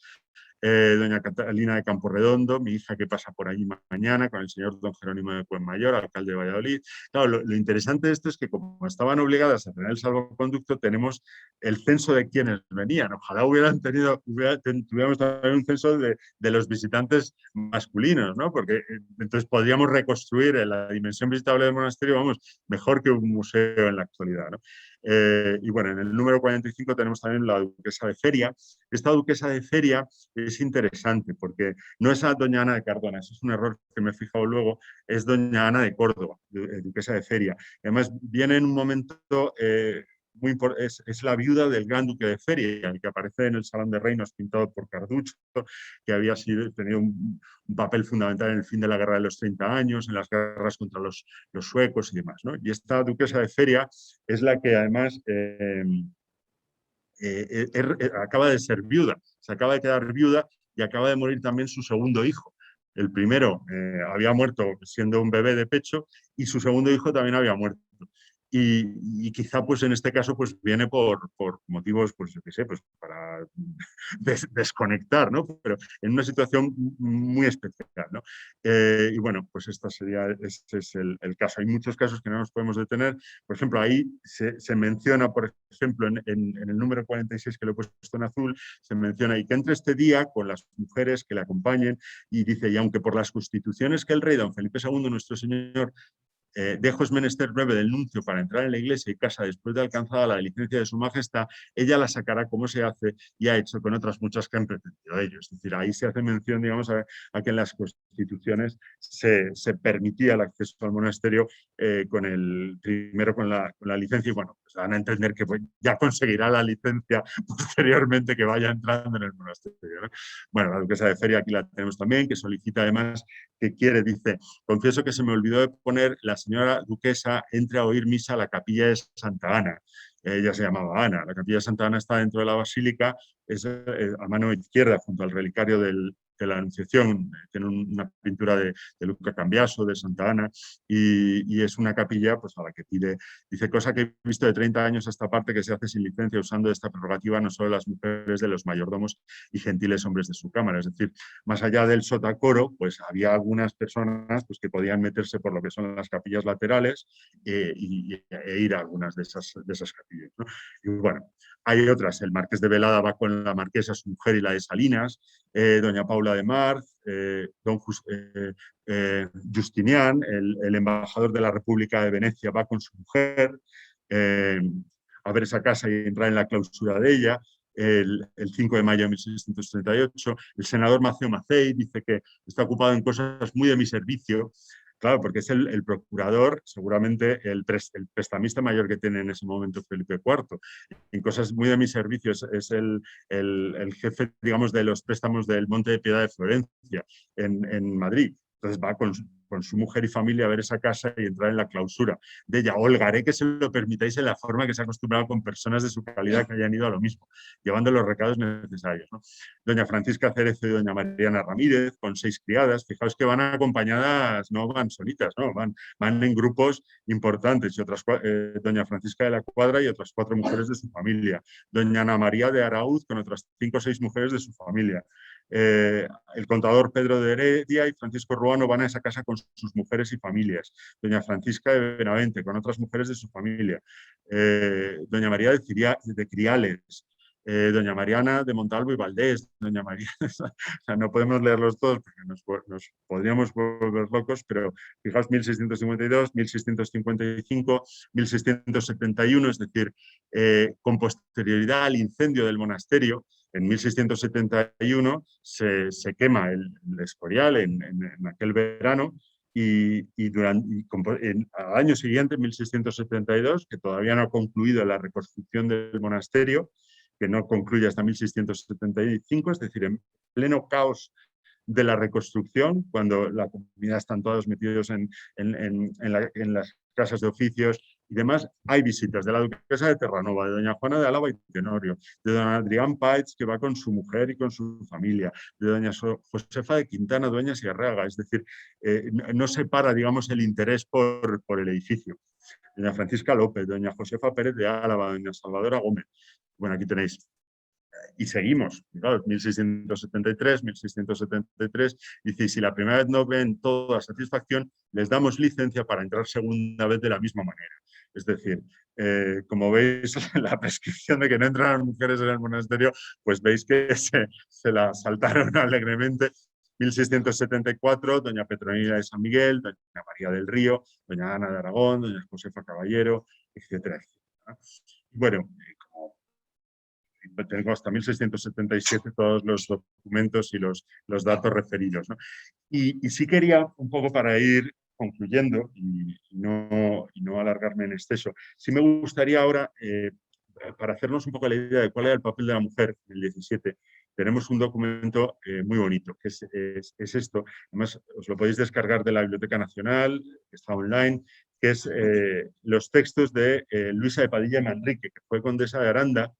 Doña Catalina de Camporredondo, mi hija, que pasa por allí mañana con el señor don Jerónimo de Puenmayor, alcalde de Valladolid. Claro, lo interesante de esto es que como estaban obligadas a tener el salvoconducto, tenemos el censo de quienes venían. Ojalá tuviéramos también un censo de los visitantes masculinos, ¿no? Porque entonces podríamos reconstruir la dimensión visitable del monasterio, vamos, mejor que un museo en la actualidad, ¿no? Y bueno, en el número 45 tenemos también la duquesa de Feria. Esta duquesa de Feria es interesante porque no es a doña Ana de Cardona, eso es un error que me he fijado luego, es doña Ana de Córdoba, duquesa de Feria. Además, viene en un momento es la viuda del gran duque de Feria, el que aparece en el Salón de Reinos pintado por Carducho, que había tenido un papel fundamental en el fin de la Guerra de los 30 años, en las guerras contra los suecos y demás, ¿no? Y esta duquesa de Feria es la que además acaba de ser viuda, se acaba de quedar viuda y acaba de morir también su segundo hijo. El primero había muerto siendo un bebé de pecho y su segundo hijo también había muerto. y quizá pues en este caso pues viene por motivos, pues yo qué sé, pues para desconectar, ¿no? Pero en una situación muy especial, ¿no? Y bueno, pues este es el caso. Hay muchos casos que no nos podemos detener. Por ejemplo, ahí se menciona, por ejemplo, en el número 46 que lo he puesto en azul, se menciona y que entre este día con las mujeres que le acompañen, y dice, y aunque por las constituciones que el rey don Felipe II, nuestro señor, dejo es menester breve del nuncio para entrar en la iglesia y casa después de alcanzada la licencia de su majestad, ella la sacará como se hace y ha hecho con otras muchas que han pretendido ellos. Es decir, ahí se hace mención, digamos, a que en las constituciones se permitía el acceso al monasterio primero con la licencia y bueno, pues van a entender que pues, ya conseguirá la licencia posteriormente que vaya entrando en el monasterio, ¿no? Bueno, la duquesa de Feria aquí la tenemos también, que solicita además, que quiere, dice, confieso que se me olvidó de poner la señora duquesa entre a oír misa a la capilla de Santa Ana. Ella se llamaba Ana. La capilla de Santa Ana está dentro de la basílica, es a mano izquierda, junto al relicario de la Anunciación. Tiene una pintura de Luca Cambiaso, de Santa Ana, y es una capilla pues, a la que pide, dice, cosa que he visto de 30 años a esta parte que se hace sin licencia, usando esta prerrogativa no solo las mujeres de los mayordomos y gentiles hombres de su cámara. Es decir, más allá del sotacoro, pues había algunas personas pues, que podían meterse por lo que son las capillas laterales e ir a algunas de esas capillas, ¿no? Y bueno, hay otras. El marqués de Velada va con la marquesa, su mujer, y la de Salinas, doña Paula de Marz, don Justinian, el embajador de la República de Venecia, va con su mujer a ver esa casa y entrar en la clausura de ella. El 5 de mayo de 1638, el senador Maceo Macei dice que está ocupado en cosas muy de mi servicio, claro, porque es el procurador, seguramente el prestamista mayor que tiene en ese momento Felipe IV, en cosas muy de mi servicio, es el jefe, digamos, de los préstamos del Monte de Piedad de Florencia, en Madrid. Entonces va con su mujer y familia a ver esa casa y entrar en la clausura de ella. Holgaré que se lo permitáis en la forma que se ha acostumbrado con personas de su calidad que hayan ido a lo mismo, llevando los recados necesarios, ¿no? Doña Francisca Cerezo y doña Mariana Ramírez, con 6 criadas. Fijaos que van acompañadas, no van solitas, ¿no? Van en grupos importantes. Y doña Francisca de la Cuadra y otras 4 mujeres de su familia. Doña Ana María de Araúz con otras 5 o 6 mujeres de su familia. El contador Pedro de Heredia y Francisco Ruano van a esa casa con sus mujeres y familias. Doña Francisca de Benavente con otras mujeres de su familia. Doña María de Criales. Doña Mariana de Montalvo y Valdés, doña María, o sea, no podemos leerlos todos porque nos podríamos volver locos, pero fijaos, 1652, 1655, 1671, es decir, con posterioridad al incendio del monasterio, en 1671 se quema el Escorial en aquel verano, y al año siguiente, 1672, que todavía no ha concluido la reconstrucción del monasterio, que no concluye hasta 1675, es decir, en pleno caos de la reconstrucción, cuando la comunidad están todos metidos en las casas de oficios y demás, hay visitas de la duquesa de Terranova, de doña Juana de Álava y Tenorio, de don Adrián Paez, que va con su mujer y con su familia, de doña Josefa de Quintana, Dueñas y Arreaga, es decir, no separa, digamos, el interés por el edificio. Doña Francisca López, doña Josefa Pérez de Álava, doña Salvadora Gómez. Bueno, aquí tenéis. Y seguimos, claro, 1673, 1673, dice, y si la primera vez no ven toda satisfacción, les damos licencia para entrar segunda vez de la misma manera. Es decir, como veis, la prescripción de que no entran las mujeres en el monasterio, pues veis que se la saltaron alegremente. 1674, doña Petronila de San Miguel, doña María del Río, doña Ana de Aragón, doña Josefa Caballero, etcétera, etcétera. Bueno, tengo hasta 1677 todos los documentos y los datos referidos, ¿no? Y sí quería, un poco para ir concluyendo y no alargarme en exceso, sí me gustaría ahora, para hacernos un poco la idea de cuál era el papel de la mujer en el 17, tenemos un documento muy bonito, que es esto. Además, os lo podéis descargar de la Biblioteca Nacional, que está online, que es los textos de Luisa de Padilla y Manrique, que fue condesa de Aranda,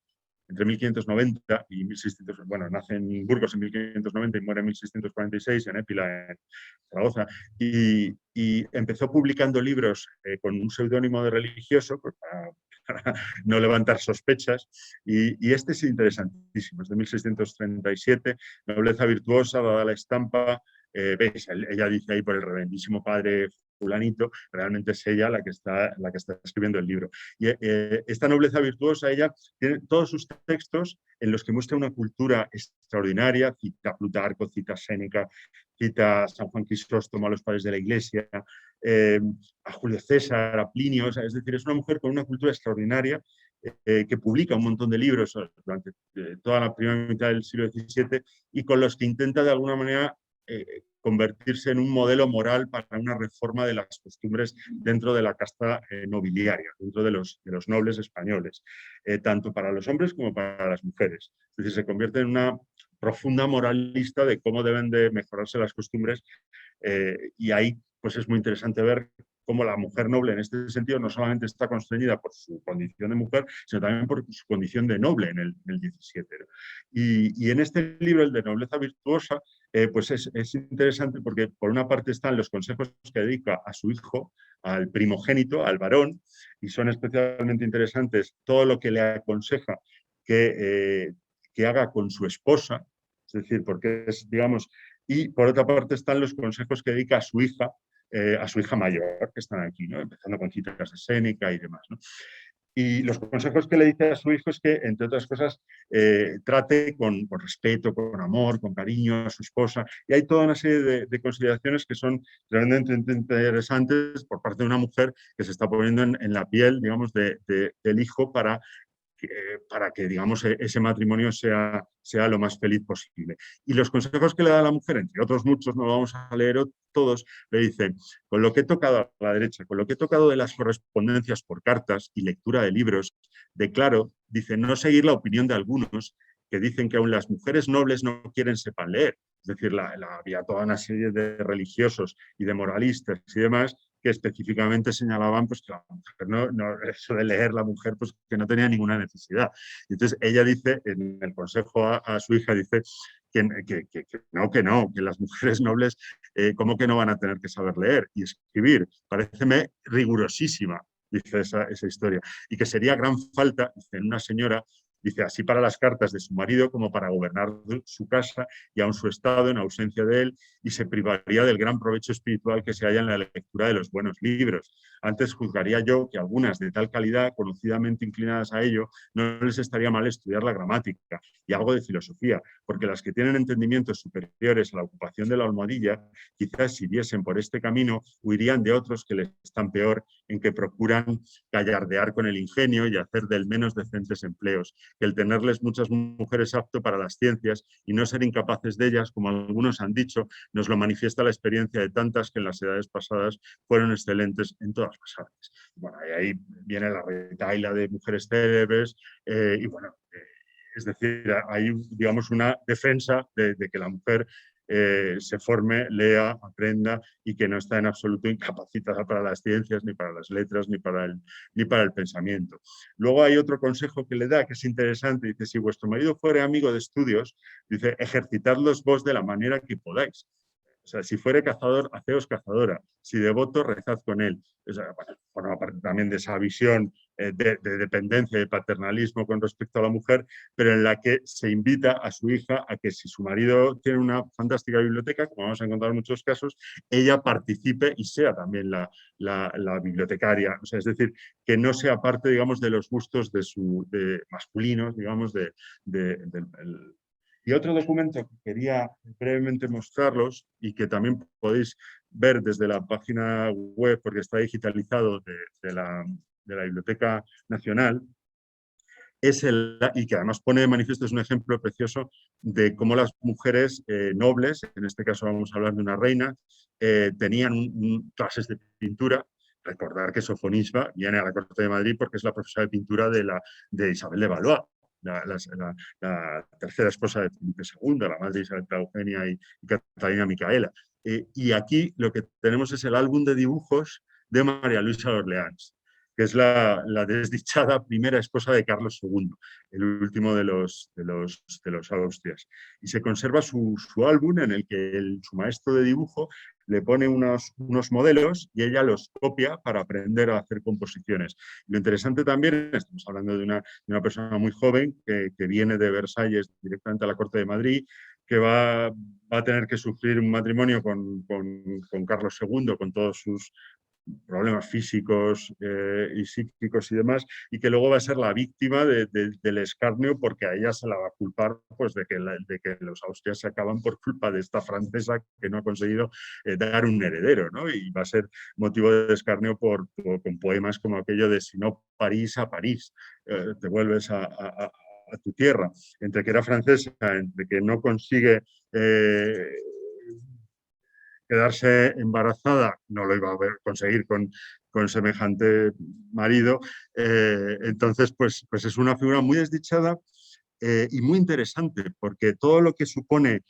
entre 1590 y 1600, bueno, nace en Burgos en 1590 y muere en 1646, en Épila, en Zaragoza, y empezó publicando libros con un seudónimo de religioso, pues, para no levantar sospechas, y este es interesantísimo, es de 1637, Nobleza virtuosa, dada la estampa, veis, ella dice ahí por el reverendísimo padre fulanito, realmente es ella la que está escribiendo el libro. Y esta nobleza virtuosa, ella tiene todos sus textos en los que muestra una cultura extraordinaria, cita Plutarco, cita Séneca, cita a San Juan Crisóstomo, a los padres de la Iglesia, a Julio César, a Plinio, o sea, es decir, es una mujer con una cultura extraordinaria que publica un montón de libros durante toda la primera mitad del siglo XVII y con los que intenta de alguna manera convertirse en un modelo moral para una reforma de las costumbres dentro de la casta nobiliaria, dentro de los nobles españoles, tanto para los hombres como para las mujeres. Es decir, se convierte en una profunda moralista de cómo deben de mejorarse las costumbres y ahí pues es muy interesante ver cómo la mujer noble en este sentido no solamente está constreñida por su condición de mujer, sino también por su condición de noble en el 17. ¿No? Y en este libro, el de Nobleza Virtuosa, pues es interesante porque por una parte están los consejos que dedica a su hijo, al primogénito, al varón, y son especialmente interesantes todo lo que le aconseja que haga con su esposa, es decir, porque es, digamos, y por otra parte están los consejos que dedica a su hija mayor, que están aquí, ¿no? Empezando con citas de Séneca y demás, ¿no? Y los consejos que le dice a su hijo es que, entre otras cosas, trate con respeto, con amor, con cariño a su esposa. Y hay toda una serie de consideraciones que son realmente interesantes por parte de una mujer que se está poniendo en la piel, digamos, del hijo para que, digamos, ese matrimonio sea lo más feliz posible. Y los consejos que le da la mujer, entre otros muchos, no lo vamos a leer todos, le dicen, con lo que he tocado a la derecha, con lo que he tocado de las correspondencias por cartas y lectura de libros, declaro, dice, no seguir la opinión de algunos que dicen que aún las mujeres nobles no quieren sepan leer. Es decir, había toda una serie de religiosos y de moralistas y demás que específicamente señalaban pues, que la mujer eso de leer la mujer pues, que no tenía ninguna necesidad. Y entonces ella dice, en el consejo a su hija, dice que no, que las mujeres nobles, ¿cómo que no van a tener que saber leer y escribir? Paréceme rigurosísima, dice esa historia. Y que sería gran falta, dice, en una señora, dice, así para las cartas de su marido como para gobernar su casa y aun su estado en ausencia de él, y se privaría del gran provecho espiritual que se halla en la lectura de los buenos libros. Antes juzgaría yo que algunas de tal calidad, conocidamente inclinadas a ello, no les estaría mal estudiar la gramática y algo de filosofía, porque las que tienen entendimientos superiores a la ocupación de la almohadilla, quizás si viesen por este camino, huirían de otros que les están peor, en que procuran gallardear con el ingenio y hacer del menos decentes empleos, que el tenerles muchas mujeres apto para las ciencias y no ser incapaces de ellas, como algunos han dicho, nos lo manifiesta la experiencia de tantas que en las edades pasadas fueron excelentes en todas las artes. Bueno, ahí viene la retahíla de mujeres célebres y bueno, es decir, hay, digamos, una defensa de que la mujer se forme, lea, aprenda y que no está en absoluto incapacitada para las ciencias, ni para las letras, ni para el pensamiento. Luego hay otro consejo que le da que es interesante, dice, si vuestro marido fuere amigo de estudios, dice, ejercitadlos vos de la manera que podáis. O sea, si fuere cazador, haceos cazadora. Si devoto, rezad con él. O sea, bueno, aparte también de esa visión de dependencia, de paternalismo con respecto a la mujer, pero en la que se invita a su hija a que si su marido tiene una fantástica biblioteca, como vamos a encontrar en muchos casos, ella participe y sea también la bibliotecaria. O sea, es decir, que no sea parte, digamos, de los gustos de masculinos, digamos, y otro documento que quería brevemente mostrarlos y que también podéis ver desde la página web porque está digitalizado de la Biblioteca Nacional, y que además pone de manifiesto, es un ejemplo precioso de cómo las mujeres nobles, en este caso vamos a hablar de una reina, tenían clases de pintura. Recordar que Sofonisba viene a la corte de Madrid porque es la profesora de pintura de Isabel de Valois, la tercera esposa de Felipe II, la madre de Isabel Eugenia y Catalina Micaela. Y aquí lo que tenemos es el álbum de dibujos de María Luisa de Orleans, que es la desdichada primera esposa de Carlos II, el último de los Austrias. Y se conserva su álbum en el que su maestro de dibujo le pone unos modelos y ella los copia para aprender a hacer composiciones. Lo interesante también, estamos hablando de una persona muy joven que viene de Versalles directamente a la corte de Madrid, que va a tener que sufrir un matrimonio con Carlos II, con todos sus problemas físicos y psíquicos y demás, y que luego va a ser la víctima del escarnio, porque a ella se la va a culpar pues, de que los austrias se acaban por culpa de esta francesa que no ha conseguido dar un heredero, ¿no? Y va a ser motivo de escarnio con poemas como aquello de si no París a París, te vuelves a tu tierra, entre que era francesa, entre que no consigue quedarse embarazada, no lo iba a conseguir con semejante marido, entonces pues es una figura muy desdichada y muy interesante, porque todo lo que supone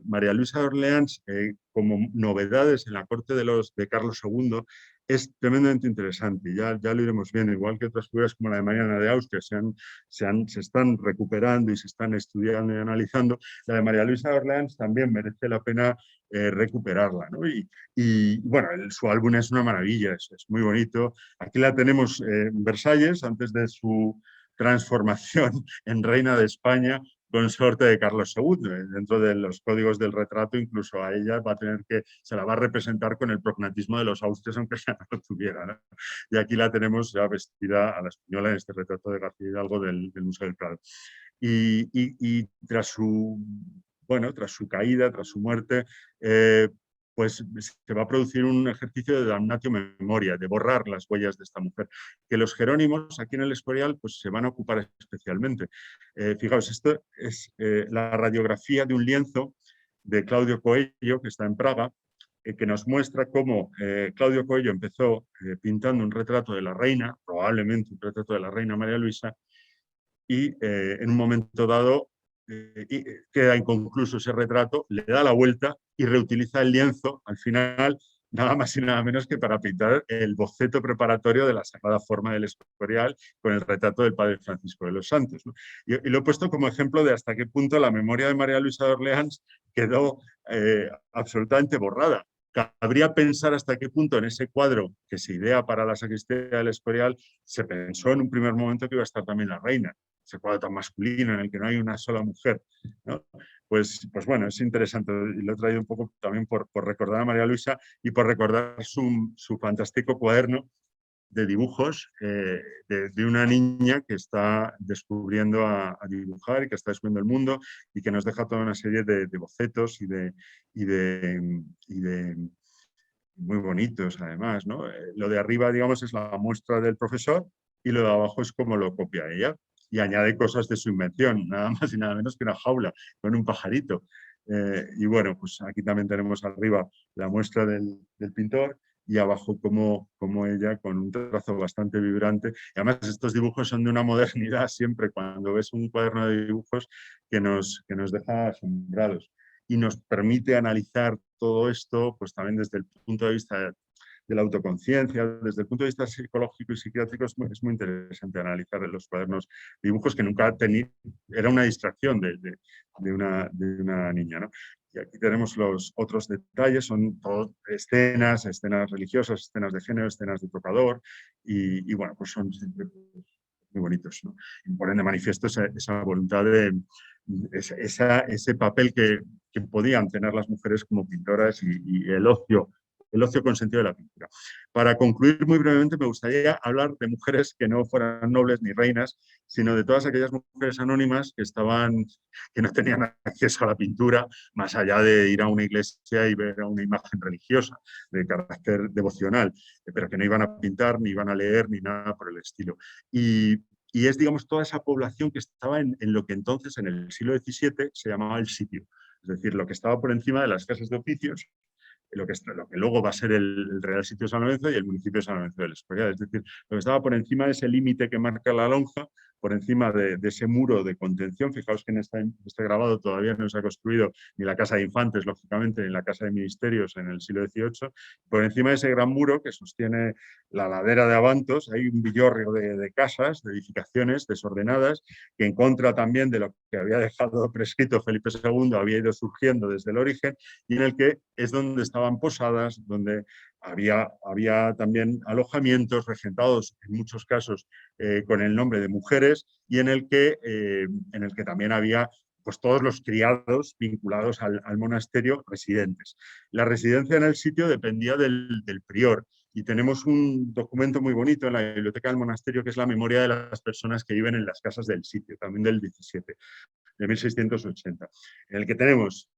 María Luisa de Orleans como novedades en la corte de Carlos II es tremendamente interesante. Y ya lo iremos viendo, igual que otras figuras como la de Mariana de Austria se están recuperando y se están estudiando y analizando. La de María Luisa de Orleans también merece la pena recuperarla, ¿no? Y bueno, su álbum es una maravilla, es muy bonito. Aquí la tenemos en Versalles, antes de su transformación en reina de España, consorte de Carlos II. Dentro de los códigos del retrato, incluso a ella se la va a representar con el prognatismo de los Austrias, aunque ya no lo tuviera, ¿no? Y aquí la tenemos ya vestida a la española en este retrato de García Hidalgo del Museo del Prado. Y tras su caída, tras su muerte, pues se va a producir un ejercicio de damnatio memoria, de borrar las huellas de esta mujer, que los jerónimos aquí en el Escorial pues se van a ocupar especialmente. Fijaos, esto es la radiografía de un lienzo de Claudio Coello, que está en Praga, que nos muestra cómo Claudio Coello empezó pintando un retrato de la reina, probablemente un retrato de la reina María Luisa, y en un momento dado queda inconcluso ese retrato, le da la vuelta y reutiliza el lienzo al final, nada más y nada menos que para pintar el boceto preparatorio de la Sagrada Forma del Escorial con el retrato del padre Francisco de los Santos, ¿no? Y lo he puesto como ejemplo de hasta qué punto la memoria de María Luisa de Orleans quedó absolutamente borrada. Cabría pensar hasta qué punto en ese cuadro que se idea para la sacristía del Escorial se pensó en un primer momento que iba a estar también la reina, ese cuadro tan masculino en el que no hay una sola mujer, ¿no? Pues bueno, es interesante y lo he traído un poco también por recordar a María Luisa y por recordar su fantástico cuaderno de dibujos de una niña que está descubriendo a dibujar y que está descubriendo el mundo y que nos deja toda una serie de bocetos y de muy bonitos además, ¿no? Lo de arriba, digamos, es la muestra del profesor y lo de abajo es como lo copia ella y añade cosas de su invención, nada más y nada menos que una jaula con un pajarito. Y bueno, pues aquí también tenemos arriba la muestra del pintor y abajo como ella con un trazo bastante vibrante. Y además estos dibujos son de una modernidad siempre, cuando ves un cuaderno de dibujos que nos deja asombrados y nos permite analizar todo esto pues también desde el punto de vista de la autoconciencia, desde el punto de vista psicológico y psiquiátrico es muy interesante analizar los cuadernos de dibujos que nunca era una distracción de una niña, ¿no? Y aquí tenemos los otros detalles, son todas escenas religiosas, escenas de género, escenas de tocador, y bueno, pues son muy bonitos, ¿no? Y ponen de manifiesto esa voluntad ese papel que podían tener las mujeres como pintoras y el ocio consentido de la pintura. Para concluir muy brevemente, me gustaría hablar de mujeres que no fueran nobles ni reinas, sino de todas aquellas mujeres anónimas que no tenían acceso a la pintura, más allá de ir a una iglesia y ver una imagen religiosa de carácter devocional, pero que no iban a pintar, ni iban a leer, ni nada por el estilo. Y es, digamos, toda esa población que estaba en lo que entonces, en el siglo XVII, se llamaba el sitio. Es decir, lo que estaba por encima de las casas de oficios, lo que luego va a ser el Real Sitio de San Lorenzo y el municipio de San Lorenzo del Escorial. Es decir, lo que estaba por encima de ese límite que marca la lonja, por encima de ese muro de contención. Fijaos que en este grabado todavía no se ha construido ni la casa de infantes, lógicamente, ni la casa de ministerios en el siglo XVIII. Por encima de ese gran muro que sostiene la ladera de Abantos hay un villorrio de casas, de edificaciones desordenadas, que en contra también de lo que había dejado prescrito Felipe II había ido surgiendo desde el origen, y en el que es donde estaban posadas, donde había también alojamientos regentados en muchos casos con el nombre de mujeres, y en el que también había pues todos los criados vinculados al monasterio residentes. La residencia en el sitio dependía del prior, y tenemos un documento muy bonito en la biblioteca del monasterio que es la memoria de las personas que viven en las casas del sitio, también del 17, de 1680, en el que tenemos...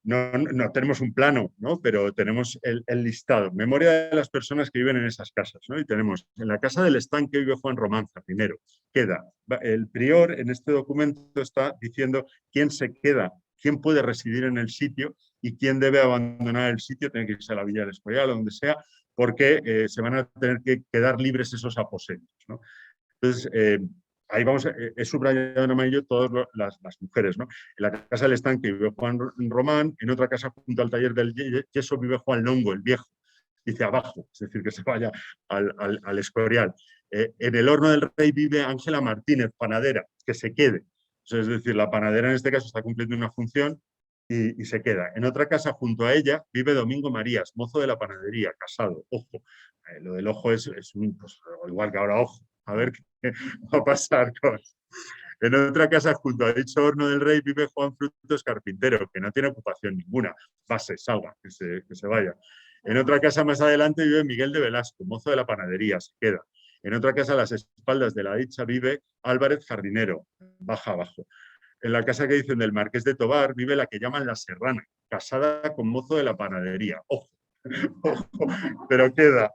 no tenemos un plano, ¿no? Pero tenemos el listado, memoria de las personas que viven en esas casas, ¿no? Y tenemos, en la casa del estanque vive Juan Román, jardinero. Queda, el prior en este documento está diciendo quién se queda, quién puede residir en el sitio y quién debe abandonar el sitio, tiene que irse a la Villa del Escorial o donde sea, porque se van a tener que quedar libres esos aposentos, ¿no? Entonces, ahí vamos, he subrayado en amarillo todas las mujeres, ¿no? En la casa del estanque vive Juan Román, en otra casa junto al taller del yeso vive Juan Longo, el viejo, dice abajo, es decir, que se vaya al Escorial. En el horno del rey vive Ángela Martínez, panadera, que se quede. Es decir, la panadera en este caso está cumpliendo una función y se queda. En otra casa junto a ella vive Domingo Marías, mozo de la panadería, casado. Ojo, lo del ojo es pues, igual que ahora ojo. A ver qué va a pasar con... En otra casa, junto a dicho horno del rey, vive Juan Frutos Carpintero, que no tiene ocupación ninguna. Pase, salga, que se vaya. En otra casa más adelante vive Miguel de Velasco, mozo de la panadería, se queda. En otra casa, a las espaldas de la dicha, vive Álvarez Jardinero, baja abajo. En la casa que dicen del Marqués de Tobar, vive la que llaman la Serrana, casada con mozo de la panadería. Ojo, ojo, pero queda...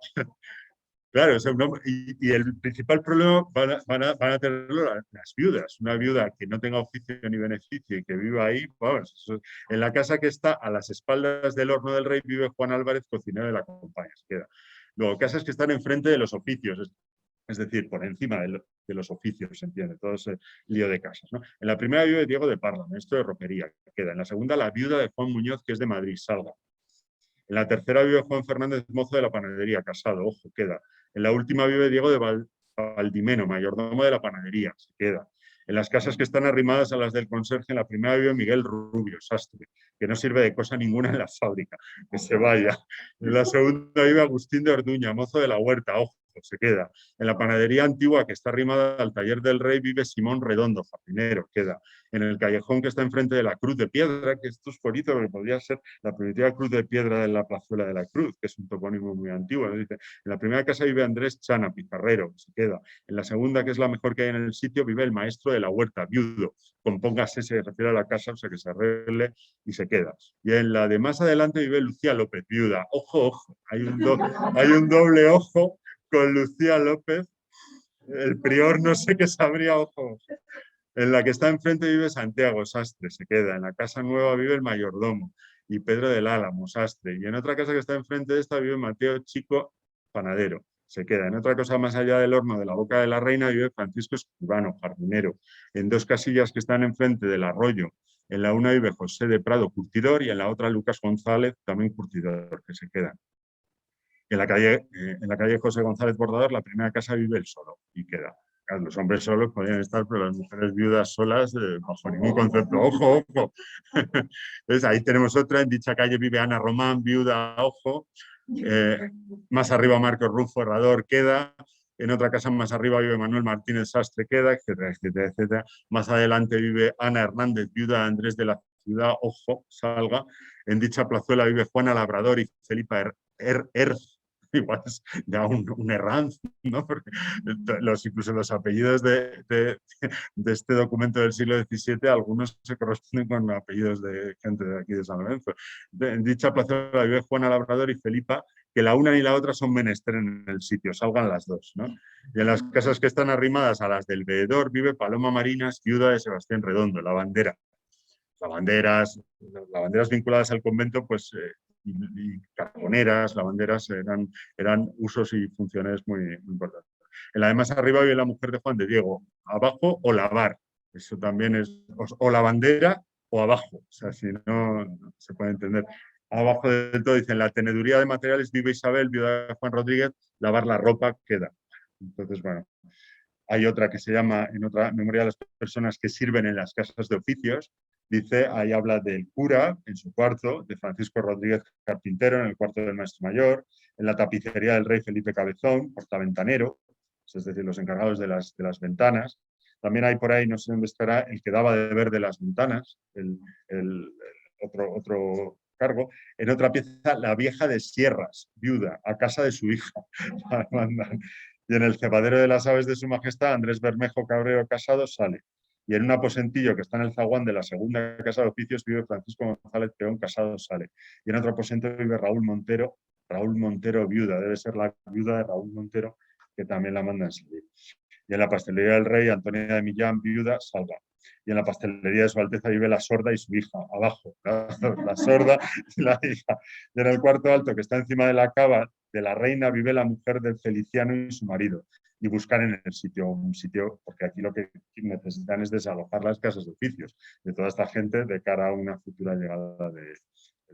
Claro, o sea, y el principal problema van a tenerlo las viudas. Una viuda que no tenga oficio ni beneficio y que viva ahí, vamos, en la casa que está a las espaldas del horno del rey vive Juan Álvarez, cocinero de la compañía. Queda. Luego, casas que están enfrente de los oficios, es decir, por encima de los oficios, se entiende, todo ese lío de casas, ¿no? En la primera vive Diego de Parla, maestro de ropería, queda. En la segunda, la viuda de Juan Muñoz, que es de Madrid, salga. En la tercera vive Juan Fernández, mozo de la panadería, casado, ojo, queda. En la última vive Diego de Valdimeno, mayordomo de la panadería, se queda. En las casas que están arrimadas a las del conserje, en la primera vive Miguel Rubio, sastre, que no sirve de cosa ninguna en la fábrica, que se vaya. En la segunda vive Agustín de Orduña, mozo de la huerta, ojo, se queda. En la panadería antigua que está arrimada al taller del rey vive Simón Redondo, jardinero, queda. En el callejón que está enfrente de la Cruz de Piedra, que esto es bonito porque podría ser la primitiva Cruz de Piedra de la Plazuela de la Cruz, que es un topónimo muy antiguo. Dice, en la primera casa vive Andrés Chana, pizarrero, se queda. En la segunda, que es la mejor que hay en el sitio, vive el maestro de la huerta, viudo. Compóngase, se refiere a la casa, o sea que se arregle y se queda. Y en la de más adelante vive Lucía López, viuda. Ojo, ojo, hay un doble ojo con Lucía López. El prior no sé qué sabría, ojo. En la que está enfrente vive Santiago, sastre, se queda. En la casa nueva vive el mayordomo y Pedro del Álamo, sastre. Y en otra casa que está enfrente de esta vive Mateo Chico, panadero, se queda. En otra cosa más allá del horno de la Boca de la Reina vive Francisco Escribano, jardinero. En dos casillas que están enfrente del arroyo, en la una vive José de Prado, curtidor, y en la otra Lucas González, también curtidor, que se queda. En la calle José González Bordador, la primera casa vive él solo y queda. Claro, los hombres solos podían estar, pero las mujeres viudas solas, bajo ningún concepto. ¡Ojo, ojo! Entonces, ahí tenemos otra. En dicha calle vive Ana Román, viuda, ojo. Más arriba Marcos Rufo, herrador, queda. En otra casa más arriba vive Manuel Martínez Sastre, queda, etcétera, etcétera, etcétera. Más adelante vive Ana Hernández, viuda de Andrés de la Ciudad, ojo, salga. En dicha plazuela vive Juana Labrador y Felipa igual es ya un errante, ¿no? Porque incluso los apellidos de este documento del siglo XVII, algunos se corresponden con apellidos de gente de aquí de San Lorenzo. En dicha plazuela vive Juana Labrador y Felipa, que la una ni la otra son menester en el sitio, salgan las dos, ¿no? Y en las casas que están arrimadas a las del veedor vive Paloma Marinas, viuda de Sebastián Redondo, lavandera. Lavanderas vinculadas al convento, pues, y carboneras, lavanderas eran usos y funciones muy importantes. En la de más arriba vive la mujer de Juan de Diego. Abajo, o lavar. Eso también es, o la bandera o abajo. O sea, si no, no se puede entender. Abajo del todo dicen, la teneduría de materiales vive Isabel, viuda de Juan Rodríguez, lavar la ropa queda. Entonces, bueno, hay otra que se llama, en otra memoria de las personas que sirven en las casas de oficios, dice, ahí habla del cura en su cuarto, de Francisco Rodríguez Carpintero en el cuarto del maestro mayor, en la tapicería del rey Felipe Cabezón, portaventanero, es decir, los encargados de las ventanas. También hay por ahí, no sé dónde estará, el que daba de ver de las ventanas, otro cargo. En otra pieza, la vieja de Sierras, viuda, a casa de su hija. Y en el cebadero de las aves de su majestad, Andrés Bermejo Cabrero Casado sale. Y en un aposentillo que está en el zaguán de la segunda casa de oficios vive Francisco González Peón Casado sale. Y en otro aposento vive Raúl Montero viuda, debe ser la viuda de Raúl Montero, que también la mandan salir. Y en la pastelería del rey, Antonia de Millán, viuda, salga. Y en la pastelería de su Alteza vive la sorda y su hija, abajo, la sorda y la hija. Y en el cuarto alto, que está encima de la cava de la reina, vive la mujer del Feliciano y su marido. Y buscar en el sitio, un sitio, porque aquí lo que necesitan es desalojar las casas de oficios de toda esta gente de cara a una futura llegada del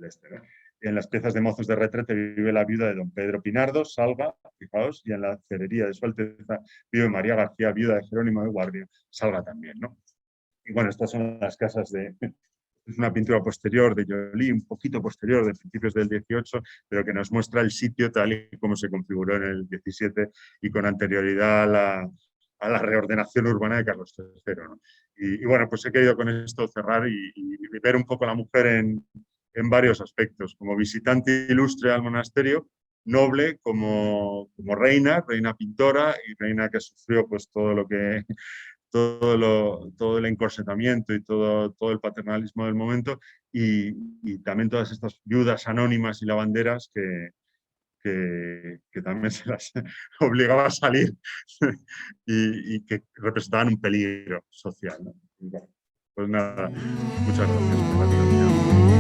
este, ¿no? En las piezas de mozos de retrete vive la viuda de don Pedro Pinardo, Salga, fijaos, y en la cerería de su Alteza vive María García, viuda de Jerónimo de Guardia, Salga también, ¿no? Y bueno, estas son las casas de... Es una pintura posterior de Joly, un poquito posterior, de principios del 18, pero que nos muestra el sitio tal y como se configuró en el 17 y con anterioridad a la reordenación urbana de Carlos III, ¿no? Y bueno, pues he querido con esto cerrar y ver un poco a la mujer en varios aspectos, como visitante ilustre al monasterio, noble como reina pintora y reina que sufrió pues todo lo que... todo el encorsetamiento y todo el paternalismo del momento y también todas estas viudas anónimas y lavanderas que también se las obligaba a salir y que representaban un peligro social, ¿no? Y bueno, pues nada, muchas gracias por la atención.